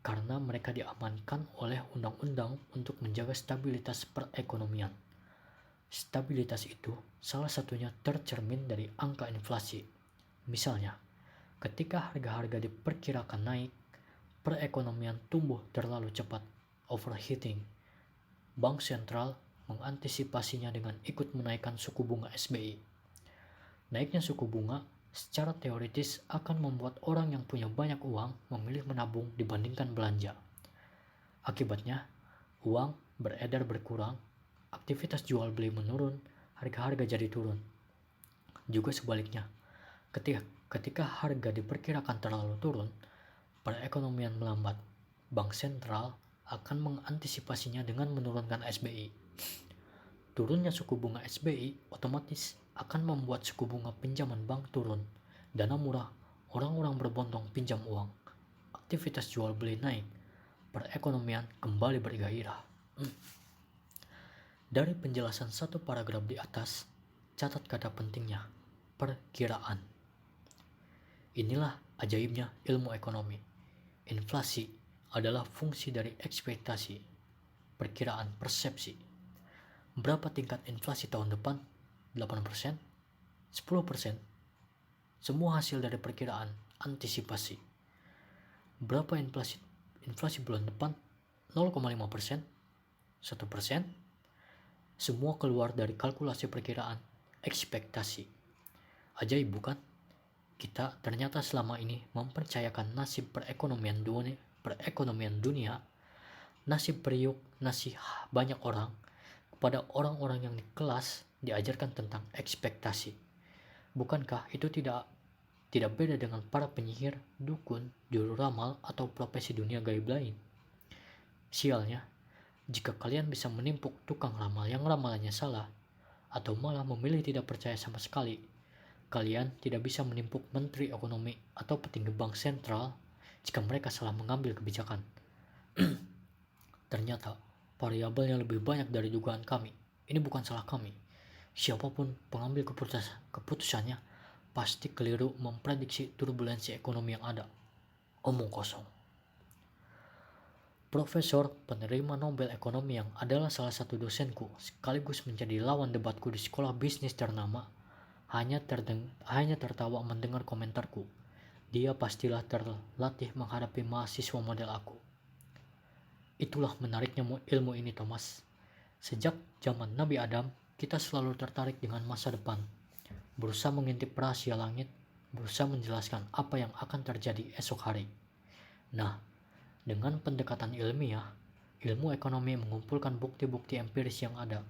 Karena mereka diamankan oleh undang-undang untuk menjaga stabilitas perekonomian. Stabilitas itu salah satunya tercermin dari angka inflasi. Misalnya, ketika harga-harga diperkirakan naik, perekonomian tumbuh terlalu cepat, overheating. Bank sentral mengantisipasinya dengan ikut menaikkan suku bunga SBI. Naiknya suku bunga secara teoritis akan membuat orang yang punya banyak uang memilih menabung dibandingkan belanja. Akibatnya, uang beredar berkurang, aktivitas jual beli menurun, harga-harga jadi turun. Juga sebaliknya, ketika harga diperkirakan terlalu turun, perekonomian melambat. Bank sentral akan mengantisipasinya dengan menurunkan SBI. Turunnya suku bunga SBI otomatis akan membuat suku bunga pinjaman bank turun. Dana murah, orang-orang berbondong pinjam uang. Aktivitas jual beli naik, perekonomian kembali bergairah. Dari penjelasan satu paragraf di atas, catat kata pentingnya, perkiraan. Inilah ajaibnya ilmu ekonomi. Inflasi adalah fungsi dari ekspektasi, perkiraan persepsi. Berapa tingkat inflasi tahun depan? 8%? 10%? Semua hasil dari perkiraan, antisipasi. Berapa inflasi bulan depan? 0,5%? 1%? Semua keluar dari kalkulasi perkiraan, ekspektasi. Ajaib bukan? Kita ternyata selama ini mempercayakan nasib perekonomian dunia, nasib periuk, nasib banyak orang, kepada orang-orang yang di kelas diajarkan tentang ekspektasi. Bukankah itu tidak beda dengan para penyihir, dukun, juru ramal, atau profesi dunia gaib lain? Sialnya, jika kalian bisa menimpuk tukang ramal yang ramalannya salah, atau malah memilih tidak percaya sama sekali, kalian tidak bisa menimpuk menteri ekonomi atau petinggi bank sentral jika mereka salah mengambil kebijakan. Ternyata variabelnya lebih banyak dari dugaan kami. Ini bukan salah kami. Siapapun pengambil keputusannya pasti keliru memprediksi turbulensi ekonomi yang ada. Omong kosong. Profesor penerima Nobel Ekonomi yang adalah salah satu dosenku sekaligus menjadi lawan debatku di sekolah bisnis ternama hanya tertawa mendengar komentarku. Dia pastilah terlatih menghadapi mahasiswa model aku. Itulah menariknya ilmu ini, Thomas. Sejak zaman Nabi Adam, kita selalu tertarik dengan masa depan. Berusaha mengintip rahasia langit, berusaha menjelaskan apa yang akan terjadi esok hari. Nah, dengan pendekatan ilmiah, ilmu ekonomi mengumpulkan bukti-bukti empiris yang ada.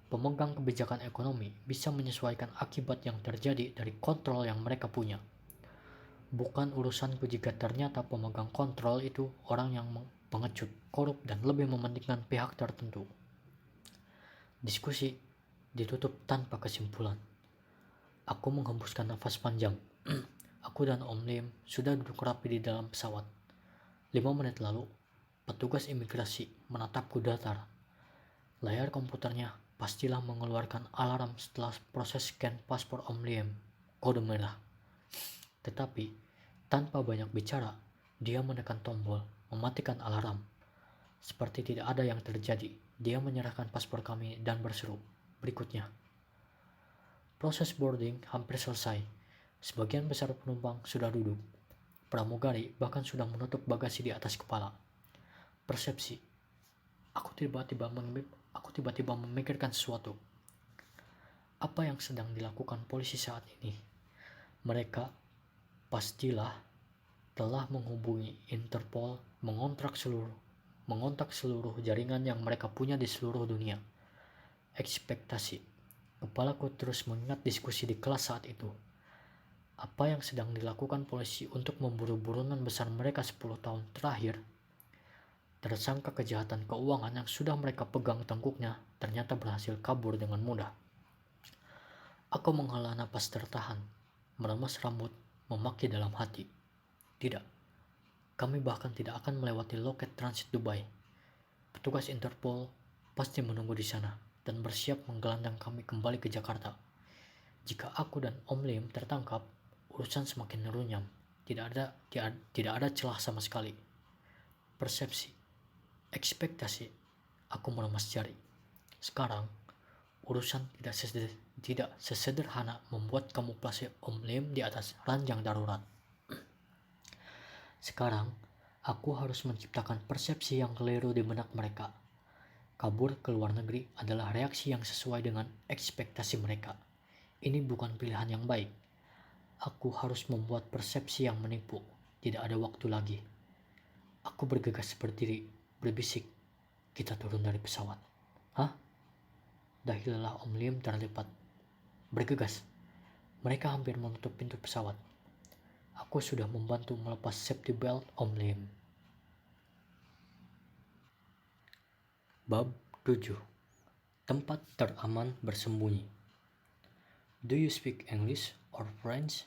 Pemegang kebijakan ekonomi bisa menyesuaikan akibat yang terjadi dari kontrol yang mereka punya. Bukan urusanku jika ternyata pemegang kontrol itu orang yang pengecut, korup, dan lebih mementingkan pihak tertentu. Diskusi ditutup tanpa kesimpulan. Aku menghembuskan nafas panjang. Aku dan Om Lim sudah duduk rapi di dalam pesawat. 5 menit lalu, petugas imigrasi menatapku datar. Layar komputernya pastilah mengeluarkan alarm setelah proses scan paspor Om Lim, kode merah. Tetapi, tanpa banyak bicara, dia menekan tombol, mematikan alarm. Seperti tidak ada yang terjadi, dia menyerahkan paspor kami dan berseru, "Berikutnya." Proses boarding hampir selesai. Sebagian besar penumpang sudah duduk. Pramugari bahkan sudah menutup bagasi di atas kepala. Persepsi. Aku tiba-tiba memikirkan sesuatu. Apa yang sedang dilakukan polisi saat ini? Mereka pastilah telah menghubungi Interpol, mengontak seluruh jaringan yang mereka punya di seluruh dunia. Ekspektasi. Kepalaku terus mengingat diskusi di kelas saat itu. Apa yang sedang dilakukan polisi untuk memburu buronan besar mereka 10 tahun terakhir? Tersangka kejahatan keuangan yang sudah mereka pegang tengkuknya ternyata berhasil kabur dengan mudah. Aku menghela napas tertahan, meremas rambut, memaki dalam hati. Tidak, kami bahkan tidak akan melewati loket transit Dubai. Petugas Interpol pasti menunggu di sana dan bersiap menggelandang kami kembali ke Jakarta. Jika aku dan Om Lim tertangkap, urusan semakin runyam. Tidak ada celah sama sekali. Persepsi, ekspektasi. Aku meremas jari. Sekarang, urusan tidak sesederhana membuat kamuflase Om Lim di atas ranjang darurat. Sekarang, aku harus menciptakan persepsi yang keliru di benak mereka. Kabur ke luar negeri adalah reaksi yang sesuai dengan ekspektasi mereka. Ini bukan pilihan yang baik. Aku harus membuat persepsi yang menipu. Tidak ada waktu lagi. Aku bergegas berdiri, berbisik. Kita turun dari pesawat. Hah? Dahi lelah Om Lim terlipat. Bergegas. Mereka hampir menutup pintu pesawat. Aku sudah membantu melepas safety belt Om Lim. Bab 7. Tempat teraman bersembunyi. Do you speak English or French?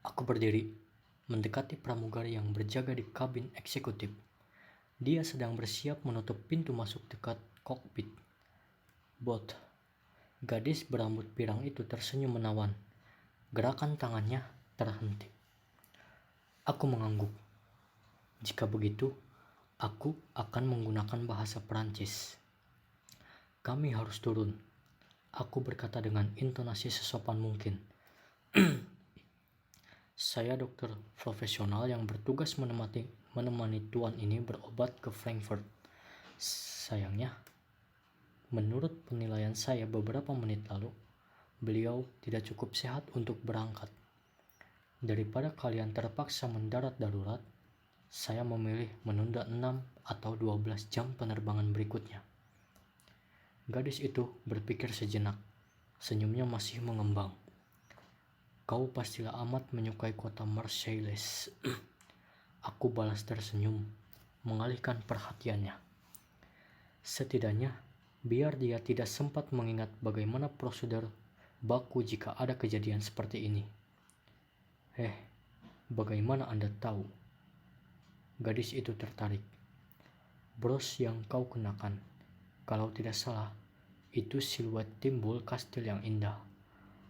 Aku berdiri, mendekati pramugari yang berjaga di kabin eksekutif. Dia sedang bersiap menutup pintu masuk dekat kokpit. Bot. Gadis berambut pirang itu tersenyum menawan. Gerakan tangannya terhenti. Aku mengangguk. Jika begitu, aku akan menggunakan bahasa Perancis. Kami harus turun. Aku berkata dengan intonasi sesopan mungkin. Saya dokter profesional yang bertugas menemani tuan ini berobat ke Frankfurt. Sayangnya, menurut penilaian saya beberapa menit lalu, beliau tidak cukup sehat untuk berangkat. Daripada kalian terpaksa mendarat darurat, saya memilih menunda 6 atau 12 jam penerbangan berikutnya. Gadis itu berpikir sejenak. Senyumnya masih mengembang. Kau pastilah amat menyukai kota Marseilles. Aku balas tersenyum, mengalihkan perhatiannya. Setidaknya, biar dia tidak sempat mengingat bagaimana prosedur baku jika ada kejadian seperti ini. Bagaimana Anda tahu? Gadis itu tertarik. Bros yang kau kenakan, kalau tidak salah, itu siluet timbul kastil yang indah,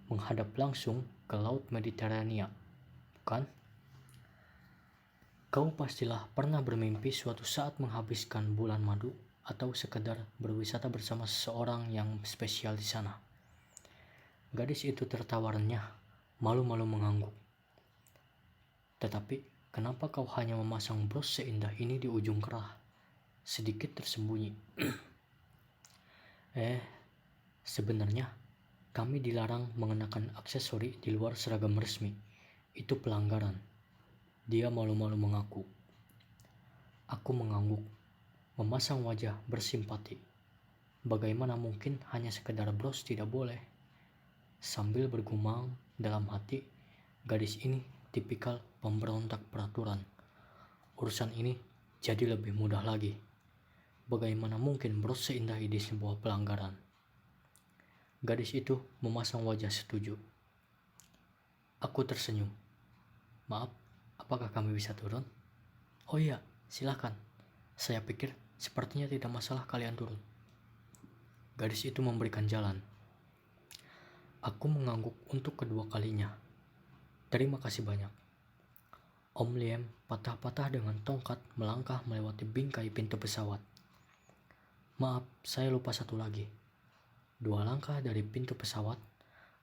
menghadap langsung ke Laut Mediterania, bukan? Kau pastilah pernah bermimpi suatu saat menghabiskan bulan madu atau sekedar berwisata bersama seseorang yang spesial di sana. Gadis itu tertawa renyah, malu-malu mengangguk. Tetapi, kenapa kau hanya memasang bros seindah ini di ujung kerah? Sedikit tersembunyi. Sebenarnya, kami dilarang mengenakan aksesori di luar seragam resmi. Itu pelanggaran. Dia malu-malu mengaku. Aku mengangguk, memasang wajah bersimpati. Bagaimana mungkin hanya sekedar bros tidak boleh? Sambil bergumam dalam hati, gadis ini tipikal pemberontak peraturan. Urusan ini jadi lebih mudah lagi. Bagaimana mungkin bros seindah ini sebuah pelanggaran? Gadis itu memasang wajah setuju. Aku tersenyum. Maaf, apakah kami bisa turun? Oh iya, silakan. Saya pikir sepertinya tidak masalah kalian turun. Gadis itu memberikan jalan. Aku mengangguk untuk kedua kalinya. Terima kasih banyak. Om Liem patah-patah dengan tongkat melangkah melewati bingkai pintu pesawat. Maaf, saya lupa satu lagi. 2 langkah dari pintu pesawat,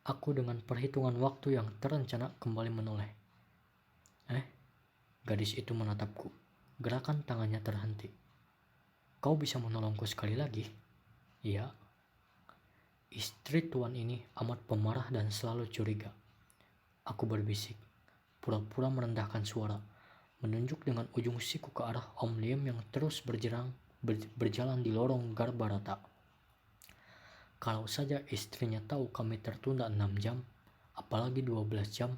aku dengan perhitungan waktu yang terencana kembali menoleh. Gadis itu menatapku. Gerakan tangannya terhenti. Kau bisa menolongku sekali lagi? Iya. Istri tuan ini amat pemarah dan selalu curiga. Aku berbisik, pura-pura merendahkan suara, menunjuk dengan ujung siku ke arah Om Liam yang terus berjalan di lorong Garbarata. Kalau saja istrinya tahu kami tertunda 6 jam, apalagi 12 jam,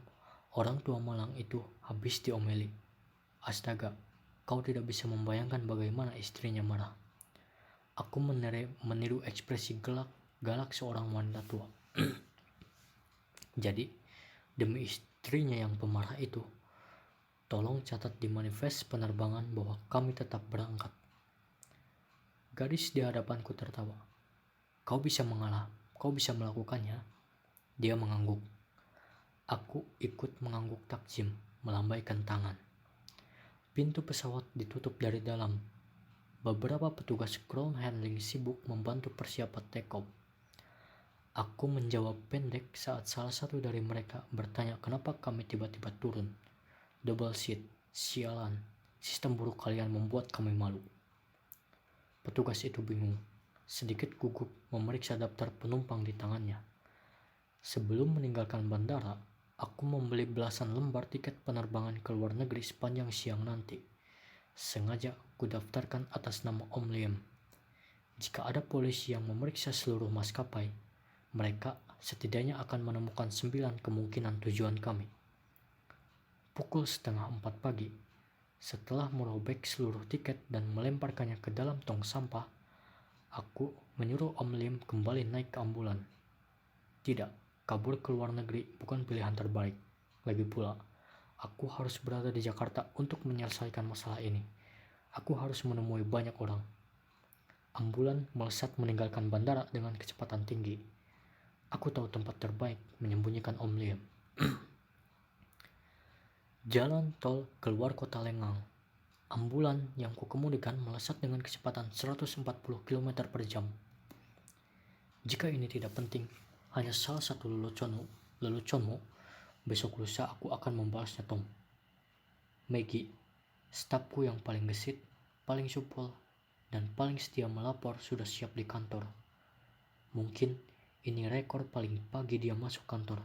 orang tua malang itu habis diomeli. Astaga, kau tidak bisa membayangkan bagaimana istrinya marah. Aku meniru ekspresi galak seorang wanita tua. Jadi, demi istrinya yang pemarah itu, tolong catat di manifest penerbangan bahwa kami tetap berangkat. Gadis di hadapanku tertawa. Kau bisa mengalah, kau bisa melakukannya. Dia mengangguk. Aku ikut mengangguk takjim, melambaikan tangan. Pintu pesawat ditutup dari dalam. Beberapa petugas ground handling sibuk membantu persiapan take-off. Aku menjawab pendek saat salah satu dari mereka bertanya kenapa kami tiba-tiba turun. Double seat, sialan, sistem buruk kalian membuat kami malu. Petugas itu bingung, sedikit gugup memeriksa daftar penumpang di tangannya. Sebelum meninggalkan bandara, aku membeli belasan lembar tiket penerbangan ke luar negeri sepanjang siang nanti. Sengaja kudaftarkan atas nama Om Liam. Jika ada polisi yang memeriksa seluruh maskapai, mereka setidaknya akan menemukan 9 kemungkinan tujuan kami. Pukul 3:30 pagi, setelah merobek seluruh tiket dan melemparkannya ke dalam tong sampah, aku menyuruh Om Liam kembali naik ke ambulan. Tidak, kabur ke luar negeri bukan pilihan terbaik. Lagi pula, aku harus berada di Jakarta untuk menyelesaikan masalah ini. Aku harus menemui banyak orang. Ambulan melesat meninggalkan bandara dengan kecepatan tinggi. Aku tahu tempat terbaik menyembunyikan Om Liam. Jalan tol keluar kota lengang. Ambulan yang kukemudikan melesat dengan kecepatan 140 km per jam. Jika ini tidak penting, hanya salah satu leluconmu, besok lusa aku akan membalasnya, Tom. Maggie, stafku yang paling gesit, paling supel, dan paling setia melapor sudah siap di kantor. Mungkin ini rekor paling pagi dia masuk kantor.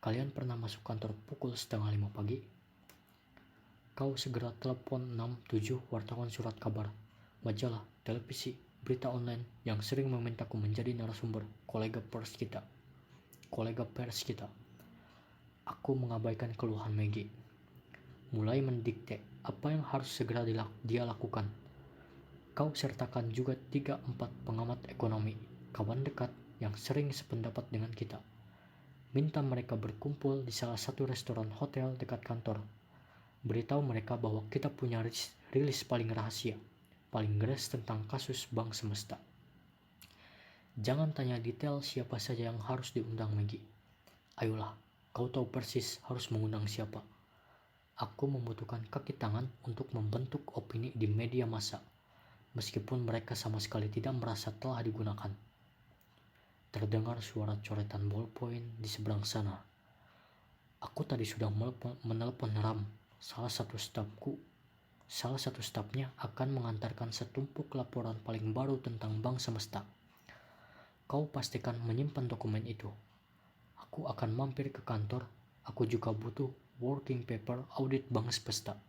Kalian pernah masuk kantor pukul 4:30 pagi? Kau segera telepon 6-7 wartawan surat kabar, majalah, televisi, berita online yang sering memintaku menjadi narasumber kolega pers kita. Aku mengabaikan keluhan Maggie. Mulai mendikte apa yang harus segera dia lakukan. Kau sertakan juga 3-4 pengamat ekonomi, kawan dekat yang sering sependapat dengan kita. Minta mereka berkumpul di salah satu restoran hotel dekat kantor. Beritahu mereka bahwa kita punya rilis paling rahasia, paling geras tentang kasus Bank Semesta. Jangan tanya detail siapa saja yang harus diundang, Maggie. Ayolah, kau tahu persis harus mengundang siapa. Aku membutuhkan kaki tangan untuk membentuk opini di media massa, meskipun mereka sama sekali tidak merasa telah digunakan. Terdengar suara coretan ballpoint di seberang sana. Aku tadi sudah menelpon Ram, salah satu stafnya akan mengantarkan setumpuk laporan paling baru tentang Bank Semesta. Kau pastikan menyimpan dokumen itu. Aku akan mampir ke kantor. Aku juga butuh working paper audit Bank Semesta.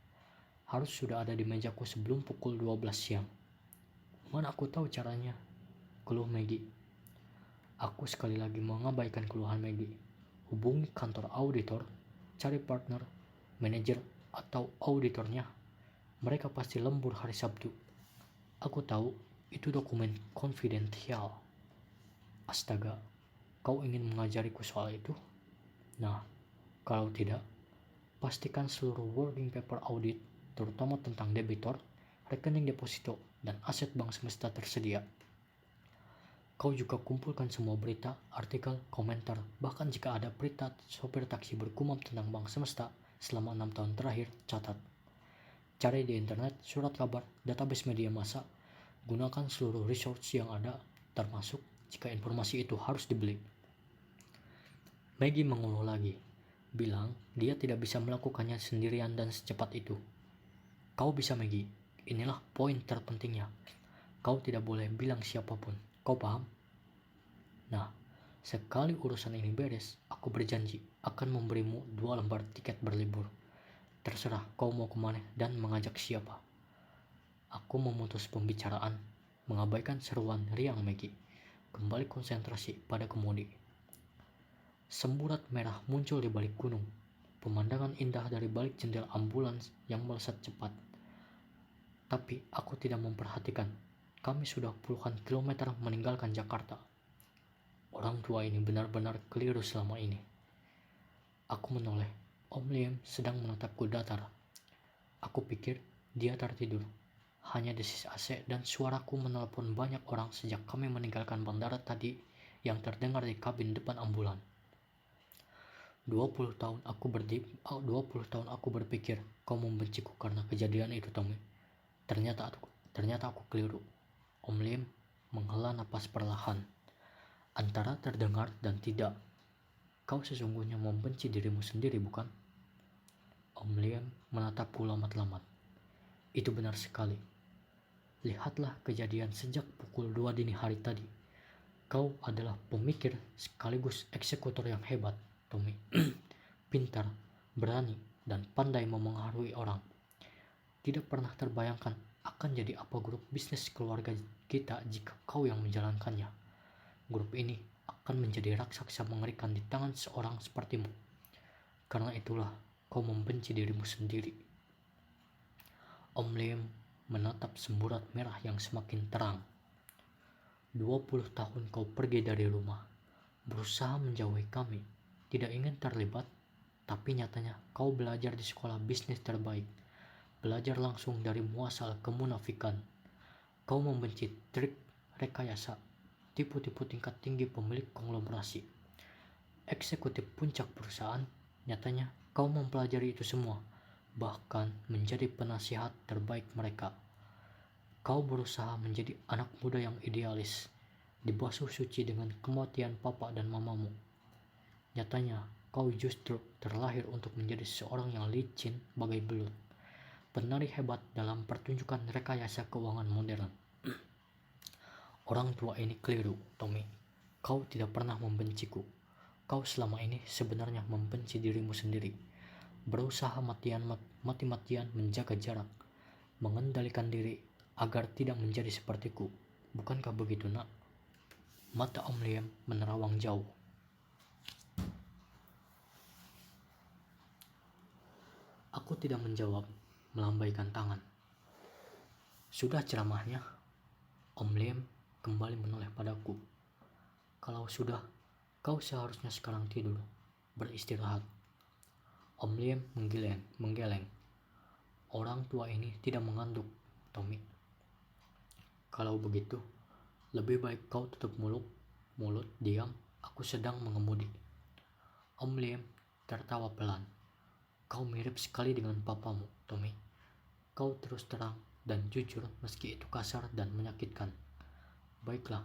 Harus sudah ada di mejaku sebelum pukul 12 siang. Mana aku tahu caranya, keluh Maggie. Aku sekali lagi mengabaikan keluhan Maggie. Hubungi kantor auditor, cari partner, manajer, atau auditornya. Mereka pasti lembur hari Sabtu. Aku tahu itu dokumen konfidensial. Astaga, kau ingin mengajariku soal itu? Nah, kalau tidak, pastikan seluruh working paper audit, terutama tentang debitor, rekening deposito, dan aset Bank Semesta tersedia. Kau juga kumpulkan semua berita, artikel, komentar, bahkan jika ada berita sopir taksi bergumam tentang Bank Semesta selama 6 tahun terakhir, catat. Cari di internet, surat kabar, database media massa, Gunakan seluruh resource yang ada, termasuk jika informasi itu harus dibeli. Maggie mengeluh lagi, bilang dia tidak bisa melakukannya sendirian dan secepat itu. Kau bisa, Maggie. Inilah poin terpentingnya. Kau tidak boleh bilang siapapun. Kau paham? Nah, sekali urusan ini beres, aku berjanji akan memberimu 2 lembar tiket berlibur. Terserah kau mau kemana dan mengajak siapa. Aku memutus pembicaraan, mengabaikan seruan riang Maggie, kembali konsentrasi pada kemudi. Semburat merah muncul di balik gunung, pemandangan indah dari balik jendela ambulans yang melesat cepat. Tapi aku tidak memperhatikan, kami sudah puluhan kilometer meninggalkan Jakarta. Orang tua ini benar-benar keliru selama ini. Aku menoleh, Om Liam sedang menatapku datar. Aku pikir dia tertidur. Hanya desis AC dan suaraku menelpon banyak orang sejak kami meninggalkan bandara tadi yang terdengar di kabin depan ambulan. 20 tahun aku berpikir kau membenciku karena kejadian itu, Tommy. Ternyata aku keliru. Om Liam menghela napas perlahan, antara terdengar dan tidak. Kau sesungguhnya membenci dirimu sendiri, bukan? Om Liam menatapku lamat-lamat. Itu benar sekali. Lihatlah kejadian sejak pukul 2 dini hari tadi. Kau adalah pemikir sekaligus eksekutor yang hebat, Tommy. Pintar, berani, dan pandai memengaruhi orang. Tidak pernah terbayangkan akan jadi apa grup bisnis keluarga kita jika kau yang menjalankannya. Grup ini akan menjadi raksasa mengerikan di tangan seorang sepertimu. Karena itulah kau membenci dirimu sendiri. Om Liam menatap semburat merah yang semakin terang. 20 tahun kau pergi dari rumah, berusaha menjauhi kami, tidak ingin terlibat, tapi nyatanya kau belajar di sekolah bisnis terbaik, belajar langsung dari muasal kemunafikan. Kau membenci trik, rekayasa, tipu-tipu tingkat tinggi pemilik konglomerasi, eksekutif puncak perusahaan. Nyatanya kau mempelajari itu semua, bahkan menjadi penasihat terbaik mereka. Kau berusaha menjadi anak muda yang idealis, dibasuh suci dengan kematian papa dan mamamu. Nyatanya kau justru terlahir untuk menjadi seorang yang licin bagai belut, penari hebat dalam pertunjukan rekayasa keuangan modern. Orang tua ini keliru, Tommy. Kau tidak pernah membenciku. Kau selama ini sebenarnya membenci dirimu sendiri. Berusaha mati-matian menjaga jarak, mengendalikan diri agar tidak menjadi sepertiku. Bukankah begitu, nak? Mata Om Liam menerawang jauh. Aku tidak menjawab, melambaikan tangan. Sudah ceramahnya? Om Liam kembali menoleh padaku. Kalau sudah, kau seharusnya sekarang tidur, beristirahat. Om Liam menggeleng. Orang tua ini tidak mengantuk, Tommy. Kalau begitu, lebih baik kau tutup mulut, diam, aku sedang mengemudi. Om Liam tertawa pelan. Kau mirip sekali dengan papamu, Tommy. Kau terus terang dan jujur meski itu kasar dan menyakitkan. Baiklah,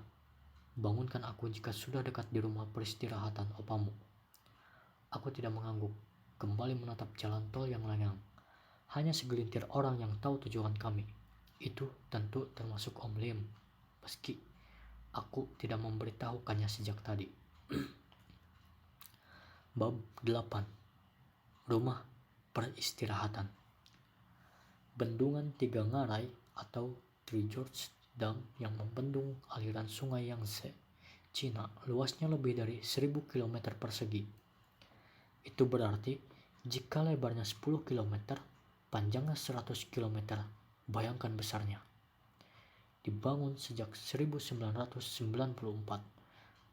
bangunkan aku jika sudah dekat di rumah peristirahatan opamu. Aku tidak mengangguk, kembali menatap jalan tol yang lengang. Hanya segelintir orang yang tahu tujuan kami. Itu tentu termasuk Om Liam, meski aku tidak memberitahukannya sejak tadi. Bab 8. Rumah peristirahatan. Bendungan Tiga Ngarai atau Three Gorges Dam yang membendung aliran sungai Yangtze, Cina, luasnya lebih dari 1000 km persegi. Itu berarti jika lebarnya 10 km, panjangnya 100 km, bayangkan besarnya. Dibangun sejak 1994,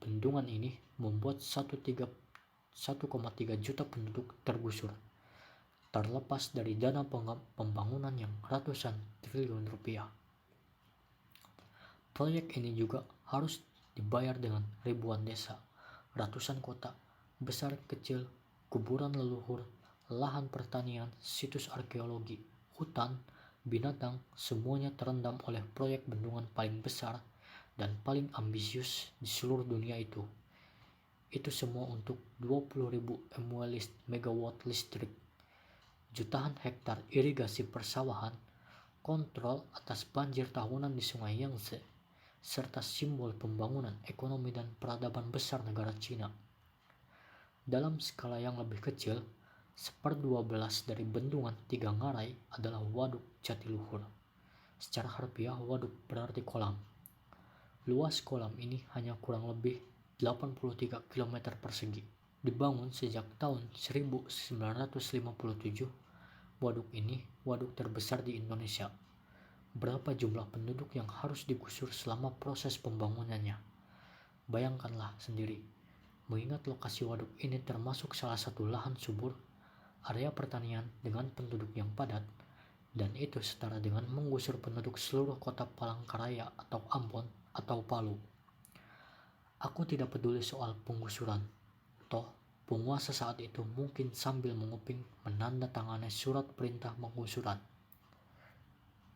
bendungan ini membuat 1,3 juta penduduk tergusur, terlepas dari dana pembangunan yang ratusan triliun rupiah. Proyek ini juga harus dibayar dengan ribuan desa, ratusan kota, besar kecil, kuburan leluhur, lahan pertanian, situs arkeologi, hutan, binatang, semuanya terendam oleh proyek bendungan paling besar dan paling ambisius di seluruh dunia itu. Itu semua untuk 20.000 megawatt listrik, jutaan hektar irigasi persawahan, kontrol atas banjir tahunan di Sungai Yangtze, serta simbol pembangunan ekonomi dan peradaban besar negara Cina. Dalam skala yang lebih kecil, 1/12 dari bendungan Tiga Ngarai adalah Waduk Jatiluhur. Secara harfiah, waduk berarti kolam. Luas kolam ini hanya kurang lebih 83 km persegi. Dibangun sejak tahun 1957, waduk ini waduk terbesar di Indonesia. Berapa jumlah penduduk yang harus digusur selama proses pembangunannya? Bayangkanlah sendiri, mengingat lokasi waduk ini termasuk salah satu lahan subur, area pertanian dengan penduduk yang padat, dan itu setara dengan menggusur penduduk seluruh kota Palangkaraya atau Ambon atau Palu. Aku tidak peduli soal penggusuran, toh penguasa saat itu mungkin sambil menguping menandatangani surat perintah penggusuran.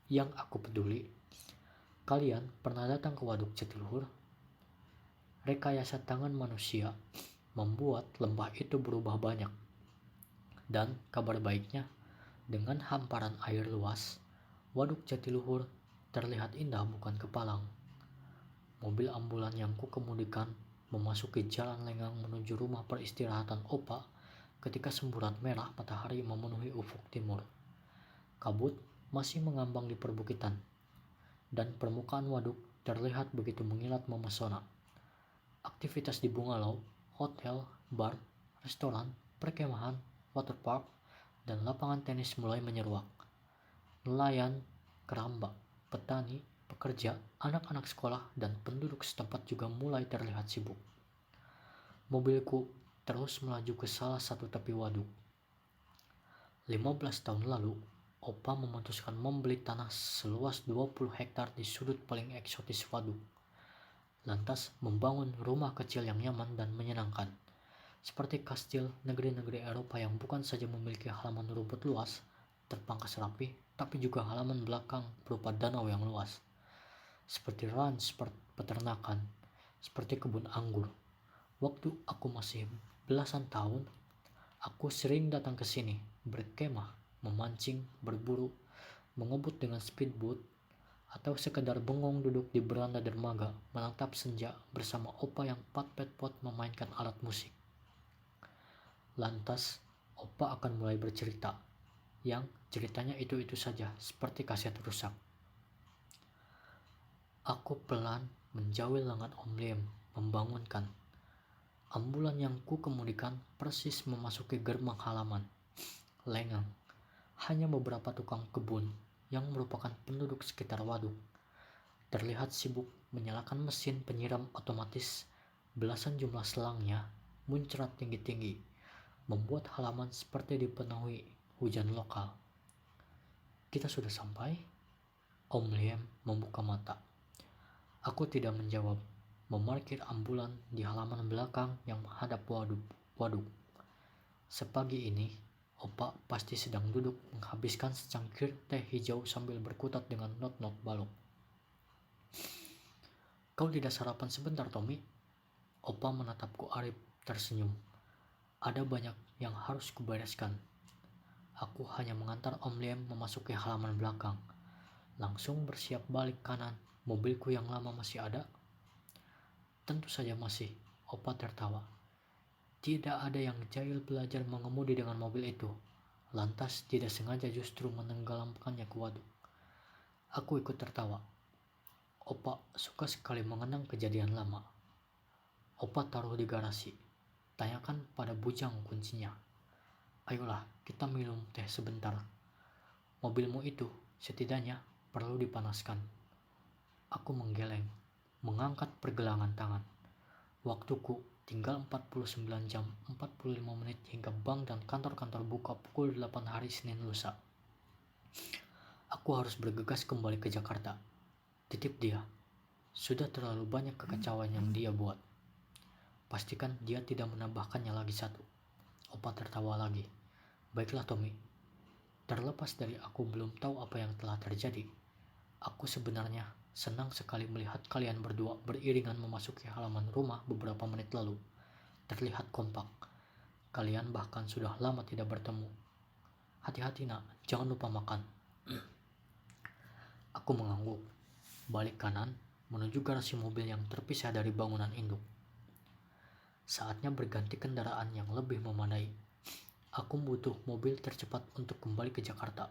Yang aku peduli, kalian pernah datang ke Waduk Jatiluhur? Rekayasa tangan manusia membuat lembah itu berubah banyak. Dan kabar baiknya, dengan hamparan air luas, Waduk Jatiluhur terlihat indah bukan kepalang. Mobil ambulan yang kukemudikan memasuki jalan lengang menuju rumah peristirahatan Opa ketika semburat merah matahari memenuhi ufuk timur. Kabut masih mengambang di perbukitan, dan permukaan waduk terlihat begitu mengilat memesona. Aktivitas di bungalow, hotel, bar, restoran, perkemahan, waterpark, dan lapangan tenis mulai menyeruak. Nelayan, keramba, petani, pekerja, anak-anak sekolah, dan penduduk setempat juga mulai terlihat sibuk. Mobilku terus melaju ke salah satu tepi waduk. 15 tahun lalu, Opa memutuskan membeli tanah seluas 20 hektar di sudut paling eksotis waduk. Lantas membangun rumah kecil yang nyaman dan menyenangkan. Seperti kastil negeri-negeri Eropa yang bukan saja memiliki halaman rumput luas, terpangkas rapi, tapi juga halaman belakang berupa danau yang luas. Seperti ranch peternakan, seperti kebun anggur. Waktu aku masih belasan tahun, aku sering datang ke sini, berkemah, memancing, berburu, mengebut dengan speedboat, atau sekedar bengong duduk di beranda dermaga menatap senja bersama Opa yang pat-pet-pot memainkan alat musik. Lantas, Opa akan mulai bercerita, yang ceritanya itu-itu saja, seperti kaset rusak. Aku pelan menjawil lengan Om Liam, membangunkan. Ambulan yang kukemudikan persis memasuki gerbang halaman. Lengang, hanya beberapa tukang kebun yang merupakan penduduk sekitar waduk terlihat sibuk menyalakan mesin penyiram otomatis. Belasan jumlah selangnya muncrat tinggi-tinggi, membuat halaman seperti dipenuhi hujan lokal. Kita sudah sampai? Om Liam membuka mata. Aku tidak menjawab, memarkir ambulan di halaman belakang yang menghadap waduk. Sepagi ini, Opa pasti sedang duduk menghabiskan secangkir teh hijau sambil berkutat dengan not-not balok. Kau tidak sarapan sebentar, Tommy? Opa menatapku arif tersenyum. Ada banyak yang harus kubereskan. Aku hanya mengantar Om Liam memasuki halaman belakang. Langsung bersiap balik kanan. Mobilku yang lama masih ada? Tentu saja masih, Opa tertawa. Tidak ada yang jahil belajar mengemudi dengan mobil itu. Lantas tidak sengaja justru menenggelamkannya ke waduk. Aku ikut tertawa. Opa suka sekali mengenang kejadian lama. Opa taruh di garasi. Tanyakan pada bujang kuncinya. Ayolah, kita minum teh sebentar. Mobilmu itu setidaknya perlu dipanaskan. Aku menggeleng, mengangkat pergelangan tangan. Waktuku tinggal 49 jam 45 menit hingga bank dan kantor-kantor buka pukul 8 hari Senin lusa. Aku harus bergegas kembali ke Jakarta. Titip dia. Sudah terlalu banyak kekacauan yang dia buat. Pastikan dia tidak menambahkannya lagi satu. Opa tertawa lagi. Baiklah, Tommy. Terlepas dari aku belum tahu apa yang telah terjadi, aku sebenarnya senang sekali melihat kalian berdua beriringan memasuki halaman rumah beberapa menit lalu. Terlihat kompak. Kalian bahkan sudah lama tidak bertemu. Hati-hati nak, jangan lupa makan. Aku mengangguk. Balik kanan, menuju garasi mobil yang terpisah dari bangunan induk. Saatnya berganti kendaraan yang lebih memadai. Aku butuh mobil tercepat untuk kembali ke Jakarta.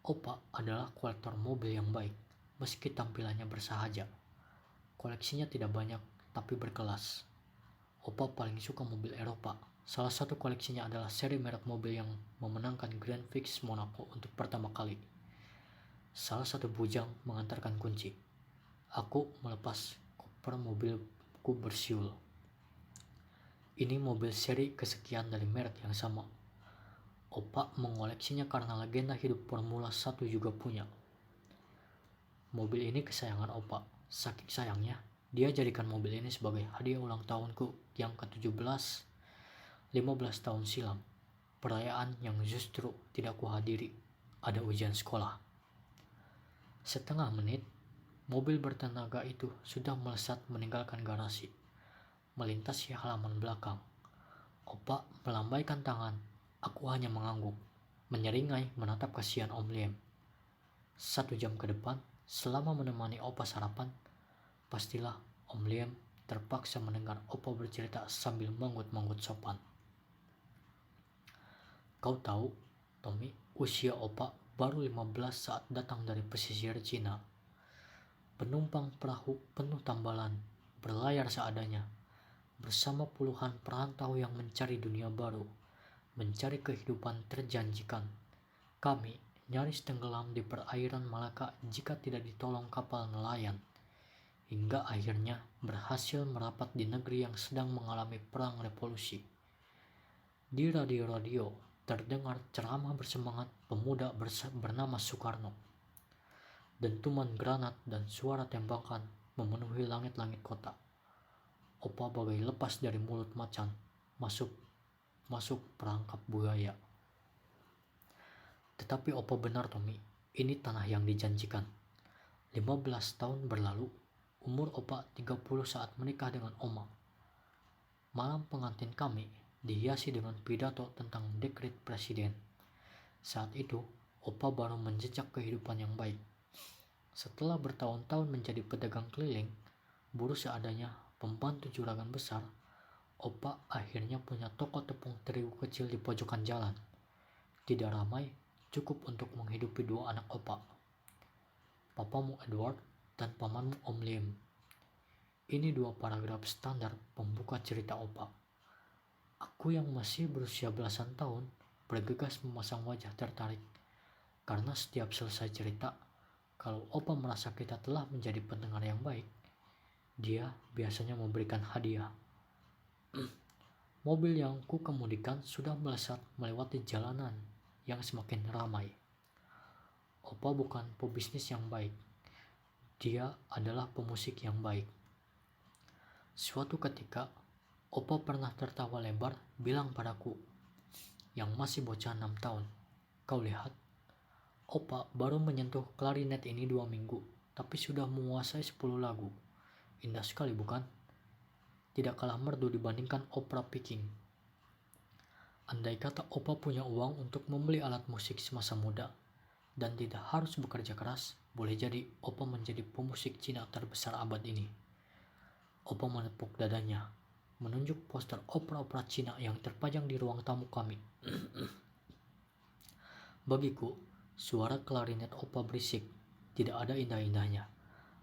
Opa adalah kolektor mobil yang baik, meski tampilannya bersahaja. Koleksinya tidak banyak, tapi berkelas. Opa paling suka mobil Eropa. Salah satu koleksinya adalah seri merek mobil yang memenangkan Grand Prix Monaco untuk pertama kali. Salah satu bujang mengantarkan kunci. Aku melepas koper mobilku bersiul. Ini mobil seri kesekian dari merek yang sama. Opa mengoleksinya karena legenda hidup Formula 1 juga punya. Mobil ini kesayangan Opa. Saking sayangnya, dia jadikan mobil ini sebagai hadiah ulang tahunku yang ke-17 15 tahun silam. Perayaan yang justru tidak kuhadiri. Ada ujian sekolah. Setengah menit, mobil bertenaga itu sudah melesat meninggalkan garasi, melintasi halaman belakang. Opa melambaikan tangan. Aku hanya mengangguk, menyeringai menatap kasihan Om Liem. 1 jam ke depan, selama menemani Opa sarapan, pastilah Om Liem terpaksa mendengar Opa bercerita sambil manggut-manggut sopan. Kau tahu, Tommy, usia Opa baru 15 saat datang dari pesisir Cina. Penumpang perahu penuh tambalan, berlayar seadanya, bersama puluhan perantau yang mencari dunia baru, mencari kehidupan terjanjikan. Kami nyaris tenggelam di perairan Malaka jika tidak ditolong kapal nelayan, hingga akhirnya berhasil merapat di negeri yang sedang mengalami perang revolusi. Di radio-radio terdengar ceramah bersemangat pemuda bernama Soekarno. Dentuman granat dan suara tembakan memenuhi langit-langit kota. Opa bagai lepas dari mulut macan, masuk perangkap buaya. Tetapi Opa benar, Tommy, ini tanah yang dijanjikan. 15 tahun berlalu, umur Opa 30 saat menikah dengan Oma. Malam pengantin kami dihiasi dengan pidato tentang dekret presiden. Saat itu, Opa baru menjejak kehidupan yang baik. Setelah bertahun-tahun menjadi pedagang keliling, buruh seadanya, pembantu juragan besar, Opa akhirnya punya toko tepung terigu kecil di pojokan jalan. Tidak ramai, cukup untuk menghidupi 2 anak Opa, papamu Edward dan pamanmu Om Liem. Ini 2 paragraf standar pembuka cerita Opa. Aku yang masih berusia belasan tahun bergegas memasang wajah tertarik, karena setiap selesai cerita, kalau Opa merasa kita telah menjadi pendengar yang baik, dia biasanya memberikan hadiah. Mobil yang ku kemudikan sudah melesat melewati jalanan yang semakin ramai. Opa bukan pebisnis yang baik. Dia adalah pemusik yang baik. Suatu ketika, Opa pernah tertawa lebar bilang padaku, yang masih bocah 6 tahun, kau lihat, Opa baru menyentuh klarinet ini 2 minggu, tapi sudah menguasai 10 lagu. Indah sekali bukan? Tidak kalah merdu dibandingkan opera Peking. Andai kata Opa punya uang untuk membeli alat musik semasa muda, dan tidak harus bekerja keras, boleh jadi Opa menjadi pemusik Cina terbesar abad ini. Opa menepuk dadanya, menunjuk poster opera-opera Cina yang terpajang di ruang tamu kami. Bagiku, suara klarinet Opa berisik, tidak ada indah-indahnya.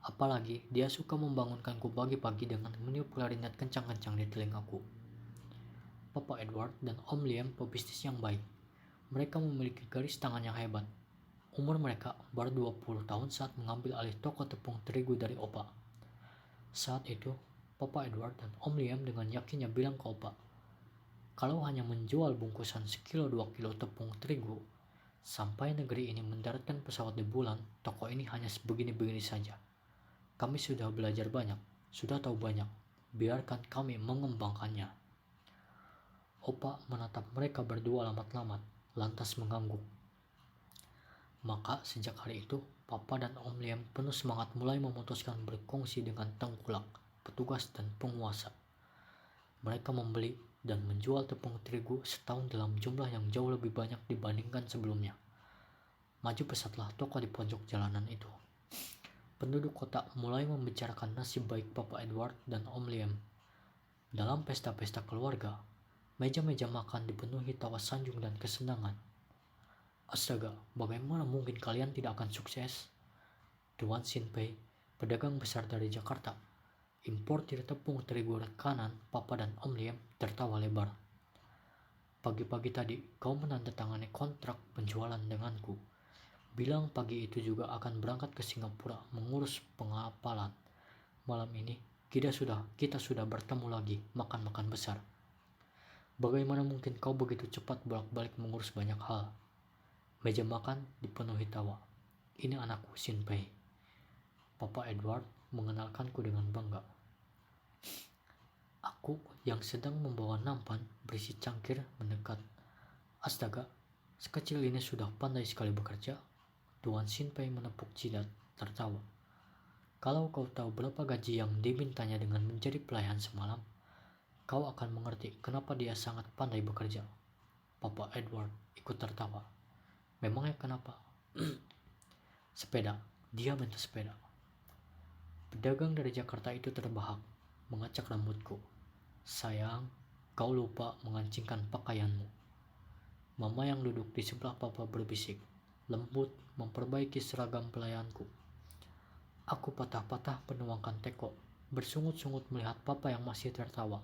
Apalagi dia suka membangunkanku pagi-pagi dengan meniup klarinet kencang-kencang di telingaku. Papa Edward dan Om Liem pebisnis yang baik. Mereka memiliki garis tangan yang hebat. Umur mereka baru 20 tahun saat mengambil alih toko tepung terigu dari Opa. Saat itu, Papa Edward dan Om Liem dengan yakinnya bilang ke Opa, kalau hanya menjual bungkusan 1-2 kilo tepung terigu, sampai negeri ini mendaratkan pesawat di bulan, toko ini hanya sebegini-begini saja. Kami sudah belajar banyak, sudah tahu banyak, biarkan kami mengembangkannya. Opa menatap mereka berdua lamat-lamat. lantas mengangguk. Maka sejak hari itu, Papa dan Om Liam penuh semangat mulai memutuskan berkongsi dengan tengkulak, petugas dan penguasa. Mereka membeli dan menjual tepung terigu setahun dalam jumlah yang jauh lebih banyak dibandingkan sebelumnya. Maju pesatlah toko di pojok jalanan itu. Penduduk kota mulai membicarakan nasib baik Papa Edward dan Om Liam. Dalam pesta-pesta keluarga, meja-meja makan dipenuhi tawa sanjung dan kesenangan. Astaga, bagaimana mungkin kalian tidak akan sukses? Tuan Sin Pei, pedagang besar dari Jakarta, importir tepung terigu rekanan Papa dan Om Liam, tertawa lebar. Pagi-pagi tadi kau menandatangani kontrak penjualan denganku. Bilang pagi itu juga akan berangkat ke Singapura mengurus pengapalan. Malam ini kita sudah bertemu lagi makan-makan besar. Bagaimana mungkin kau begitu cepat bolak-balik mengurus banyak hal? Meja makan dipenuhi tawa. Ini anakku Sin Pei. Papa Edward mengenalkanku dengan bangga. Aku yang sedang membawa nampan berisi cangkir mendekat. Astaga, sekecil ini sudah pandai sekali bekerja. Tuan Sin Pei menepuk jidat, tertawa. Kalau kau tahu berapa gaji yang dimintanya dengan menjadi pelayan semalam, kau akan mengerti kenapa dia sangat pandai bekerja. Papa Edward ikut tertawa. Memangnya kenapa? Sepeda, dia minta sepeda. Pedagang dari Jakarta itu terbahak, mengacak rambutku. Sayang, kau lupa mengancingkan pakaianmu. Mama yang duduk di sebelah Papa berbisik, lembut memperbaiki seragam pelayanku. Aku patah-patah menuangkan teko, bersungut-sungut melihat Papa yang masih tertawa.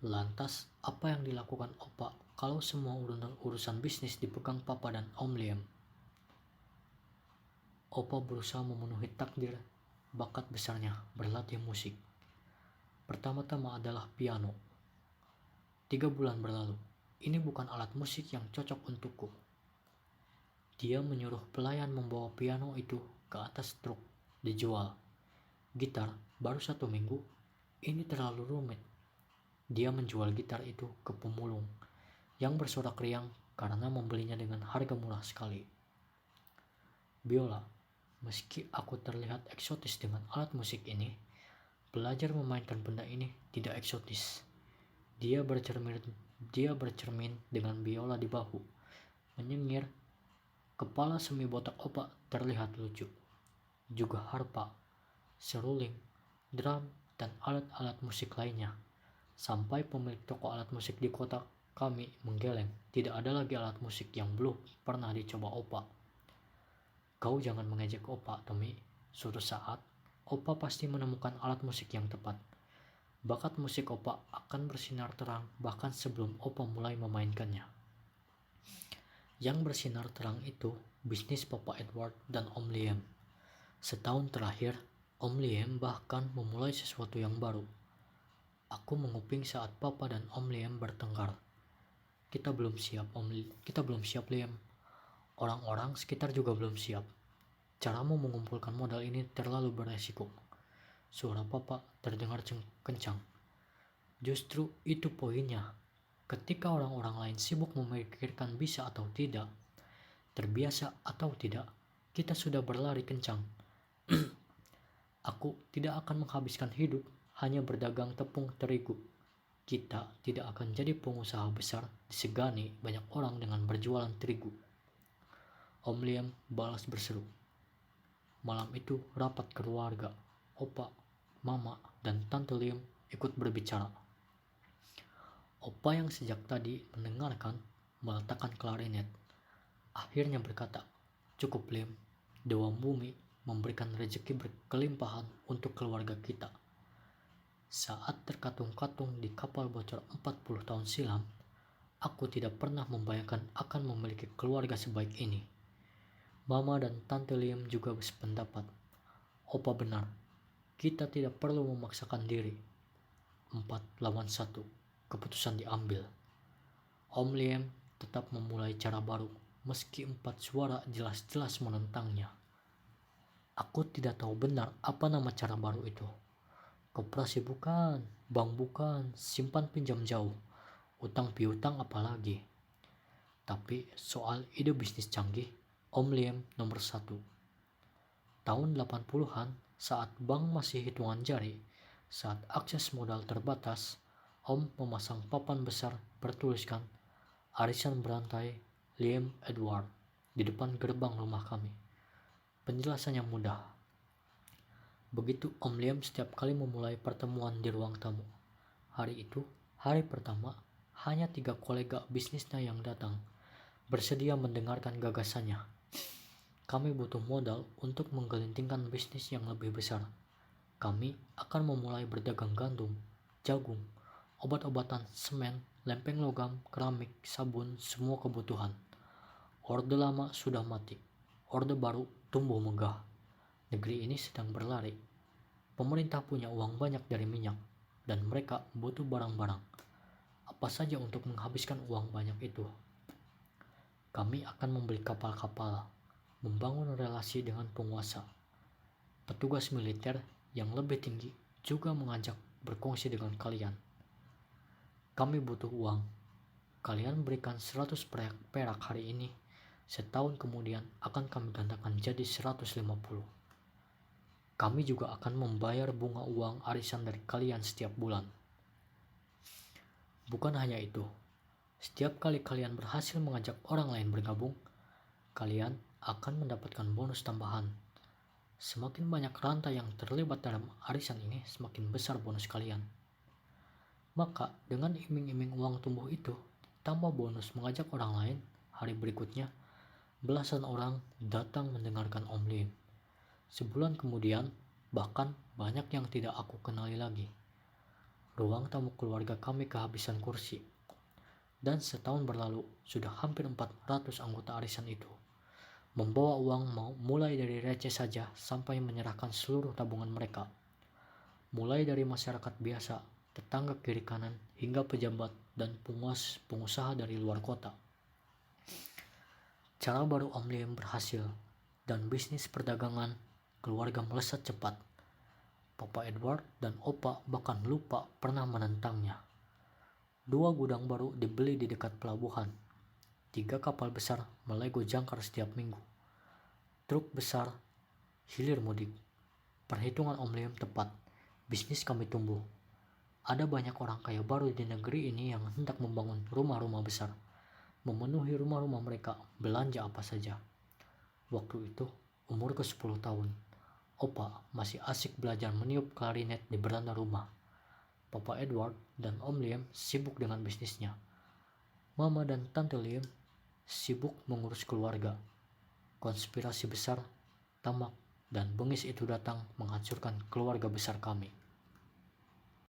Lantas, apa yang dilakukan Opa kalau semua urusan bisnis dipegang Papa dan Om Liam? Opa berusaha memenuhi takdir bakat besarnya berlatih musik. Pertama-tama adalah piano. 3 bulan berlalu, ini bukan alat musik yang cocok untukku. Dia menyuruh pelayan membawa piano itu ke atas truk, dijual. Gitar, baru 1 minggu, ini terlalu rumit. Dia menjual gitar itu ke pemulung yang bersorak riang karena membelinya dengan harga murah sekali. Biola, meski aku terlihat eksotis dengan alat musik ini, belajar memainkan benda ini tidak eksotis. Dia bercermin dengan biola di bahu, menyengir. Kepala semi botak Opa terlihat lucu. Juga harpa, seruling, drum, dan alat-alat musik lainnya. Sampai pemilik toko alat musik di kota kami menggeleng, tidak ada lagi alat musik yang belum pernah dicoba Opa. Kau jangan mengejek Opa, Tommy. Suatu saat, Opa pasti menemukan alat musik yang tepat. Bakat musik Opa akan bersinar terang bahkan sebelum Opa mulai memainkannya. Yang bersinar terang itu bisnis Papa Edward dan Om Liam. Setahun terakhir, Om Liam bahkan memulai sesuatu yang baru. Aku menguping saat Papa dan Om Liam bertengkar. Kita belum siap, Liam. Orang-orang sekitar juga belum siap. Caramu mengumpulkan modal ini terlalu beresiko. Suara Papa terdengar kencang. Justru itu poinnya. Ketika orang-orang lain sibuk memikirkan bisa atau tidak, terbiasa atau tidak, kita sudah berlari kencang. Aku tidak akan menghabiskan hidup hanya berdagang tepung terigu. Kita tidak akan jadi pengusaha besar disegani banyak orang dengan berjualan terigu. Om Liam balas berseru. Malam itu rapat keluarga. Opa, Mama, dan Tante Liam ikut berbicara. Opa yang sejak tadi mendengarkan meletakkan klarinet. Akhirnya berkata, cukup Liam, Dewa Bumi memberikan rezeki berkelimpahan untuk keluarga kita. Saat terkatung-katung di kapal bocor 40 tahun silam, aku tidak pernah membayangkan akan memiliki keluarga sebaik ini. Mama dan Tante Liam juga bersependapat. Opa benar, kita tidak perlu memaksakan diri. 4 lawan 1, keputusan diambil. Om Liam tetap memulai cara baru, meski 4 suara jelas-jelas menentangnya. Aku tidak tahu benar apa nama cara baru itu. Koperasi bukan, bank bukan, simpan pinjam jauh. utang piutang apalagi. Tapi soal ide bisnis canggih, Om Liam nomor 1. Tahun 80-an, saat bank masih hitungan jari, saat akses modal terbatas, Om memasang papan besar bertuliskan arisan berantai Liam Edward di depan gerbang rumah kami. Penjelasannya mudah. Begitu Om Liam setiap kali memulai pertemuan di ruang tamu. Hari itu, hari pertama, hanya 3 kolega bisnisnya yang datang, bersedia mendengarkan gagasannya. Kami butuh modal untuk menggelintingkan bisnis yang lebih besar. Kami akan memulai berdagang gandum, jagung, obat-obatan, semen, lempeng logam, keramik, sabun, semua kebutuhan. Orde lama sudah mati, orde baru tumbuh megah. Negeri ini sedang berlari. Pemerintah punya uang banyak dari minyak, dan mereka butuh barang-barang. Apa saja untuk menghabiskan uang banyak itu? Kami akan membeli kapal-kapal, membangun relasi dengan penguasa. Petugas militer yang lebih tinggi juga mengajak berkongsi dengan kalian. Kami butuh uang. Kalian berikan 100 perak hari ini, setahun kemudian akan kami gandakan jadi 150. Kami juga akan membayar bunga uang arisan dari kalian setiap bulan. Bukan hanya itu, setiap kali kalian berhasil mengajak orang lain bergabung, kalian akan mendapatkan bonus tambahan. Semakin banyak rantai yang terlibat dalam arisan ini, semakin besar bonus kalian. Maka dengan iming-iming uang tumbuh itu, tambah bonus mengajak orang lain, hari berikutnya, belasan orang datang mendengarkan Om Lim. Sebulan kemudian, bahkan banyak yang tidak aku kenali lagi. Ruang tamu keluarga kami kehabisan kursi. Dan setahun berlalu, sudah hampir 400 anggota arisan itu. Membawa uang mulai dari receh saja sampai menyerahkan seluruh tabungan mereka. Mulai dari masyarakat biasa, tetangga kiri kanan, hingga pejabat dan pengusaha dari luar kota. Cara baru Om Lim berhasil, dan bisnis perdagangan keluarga melesat cepat. Papa Edward dan Opa bahkan lupa pernah menentangnya. 2 gudang baru dibeli di dekat pelabuhan. 3 kapal besar melego jangkar setiap minggu. Truk besar hilir mudik. Perhitungan Om Lim tepat. Bisnis kami tumbuh. Ada banyak orang kaya baru di negeri ini yang hendak membangun rumah-rumah besar. Memenuhi rumah-rumah mereka, belanja apa saja. Waktu itu, umurku 10 tahun. Opa masih asik belajar meniup klarinet di beranda rumah. Papa Edward dan Om Liam sibuk dengan bisnisnya. Mama dan Tante Liam sibuk mengurus keluarga. Konspirasi besar, tamak, dan bengis itu datang menghancurkan keluarga besar kami.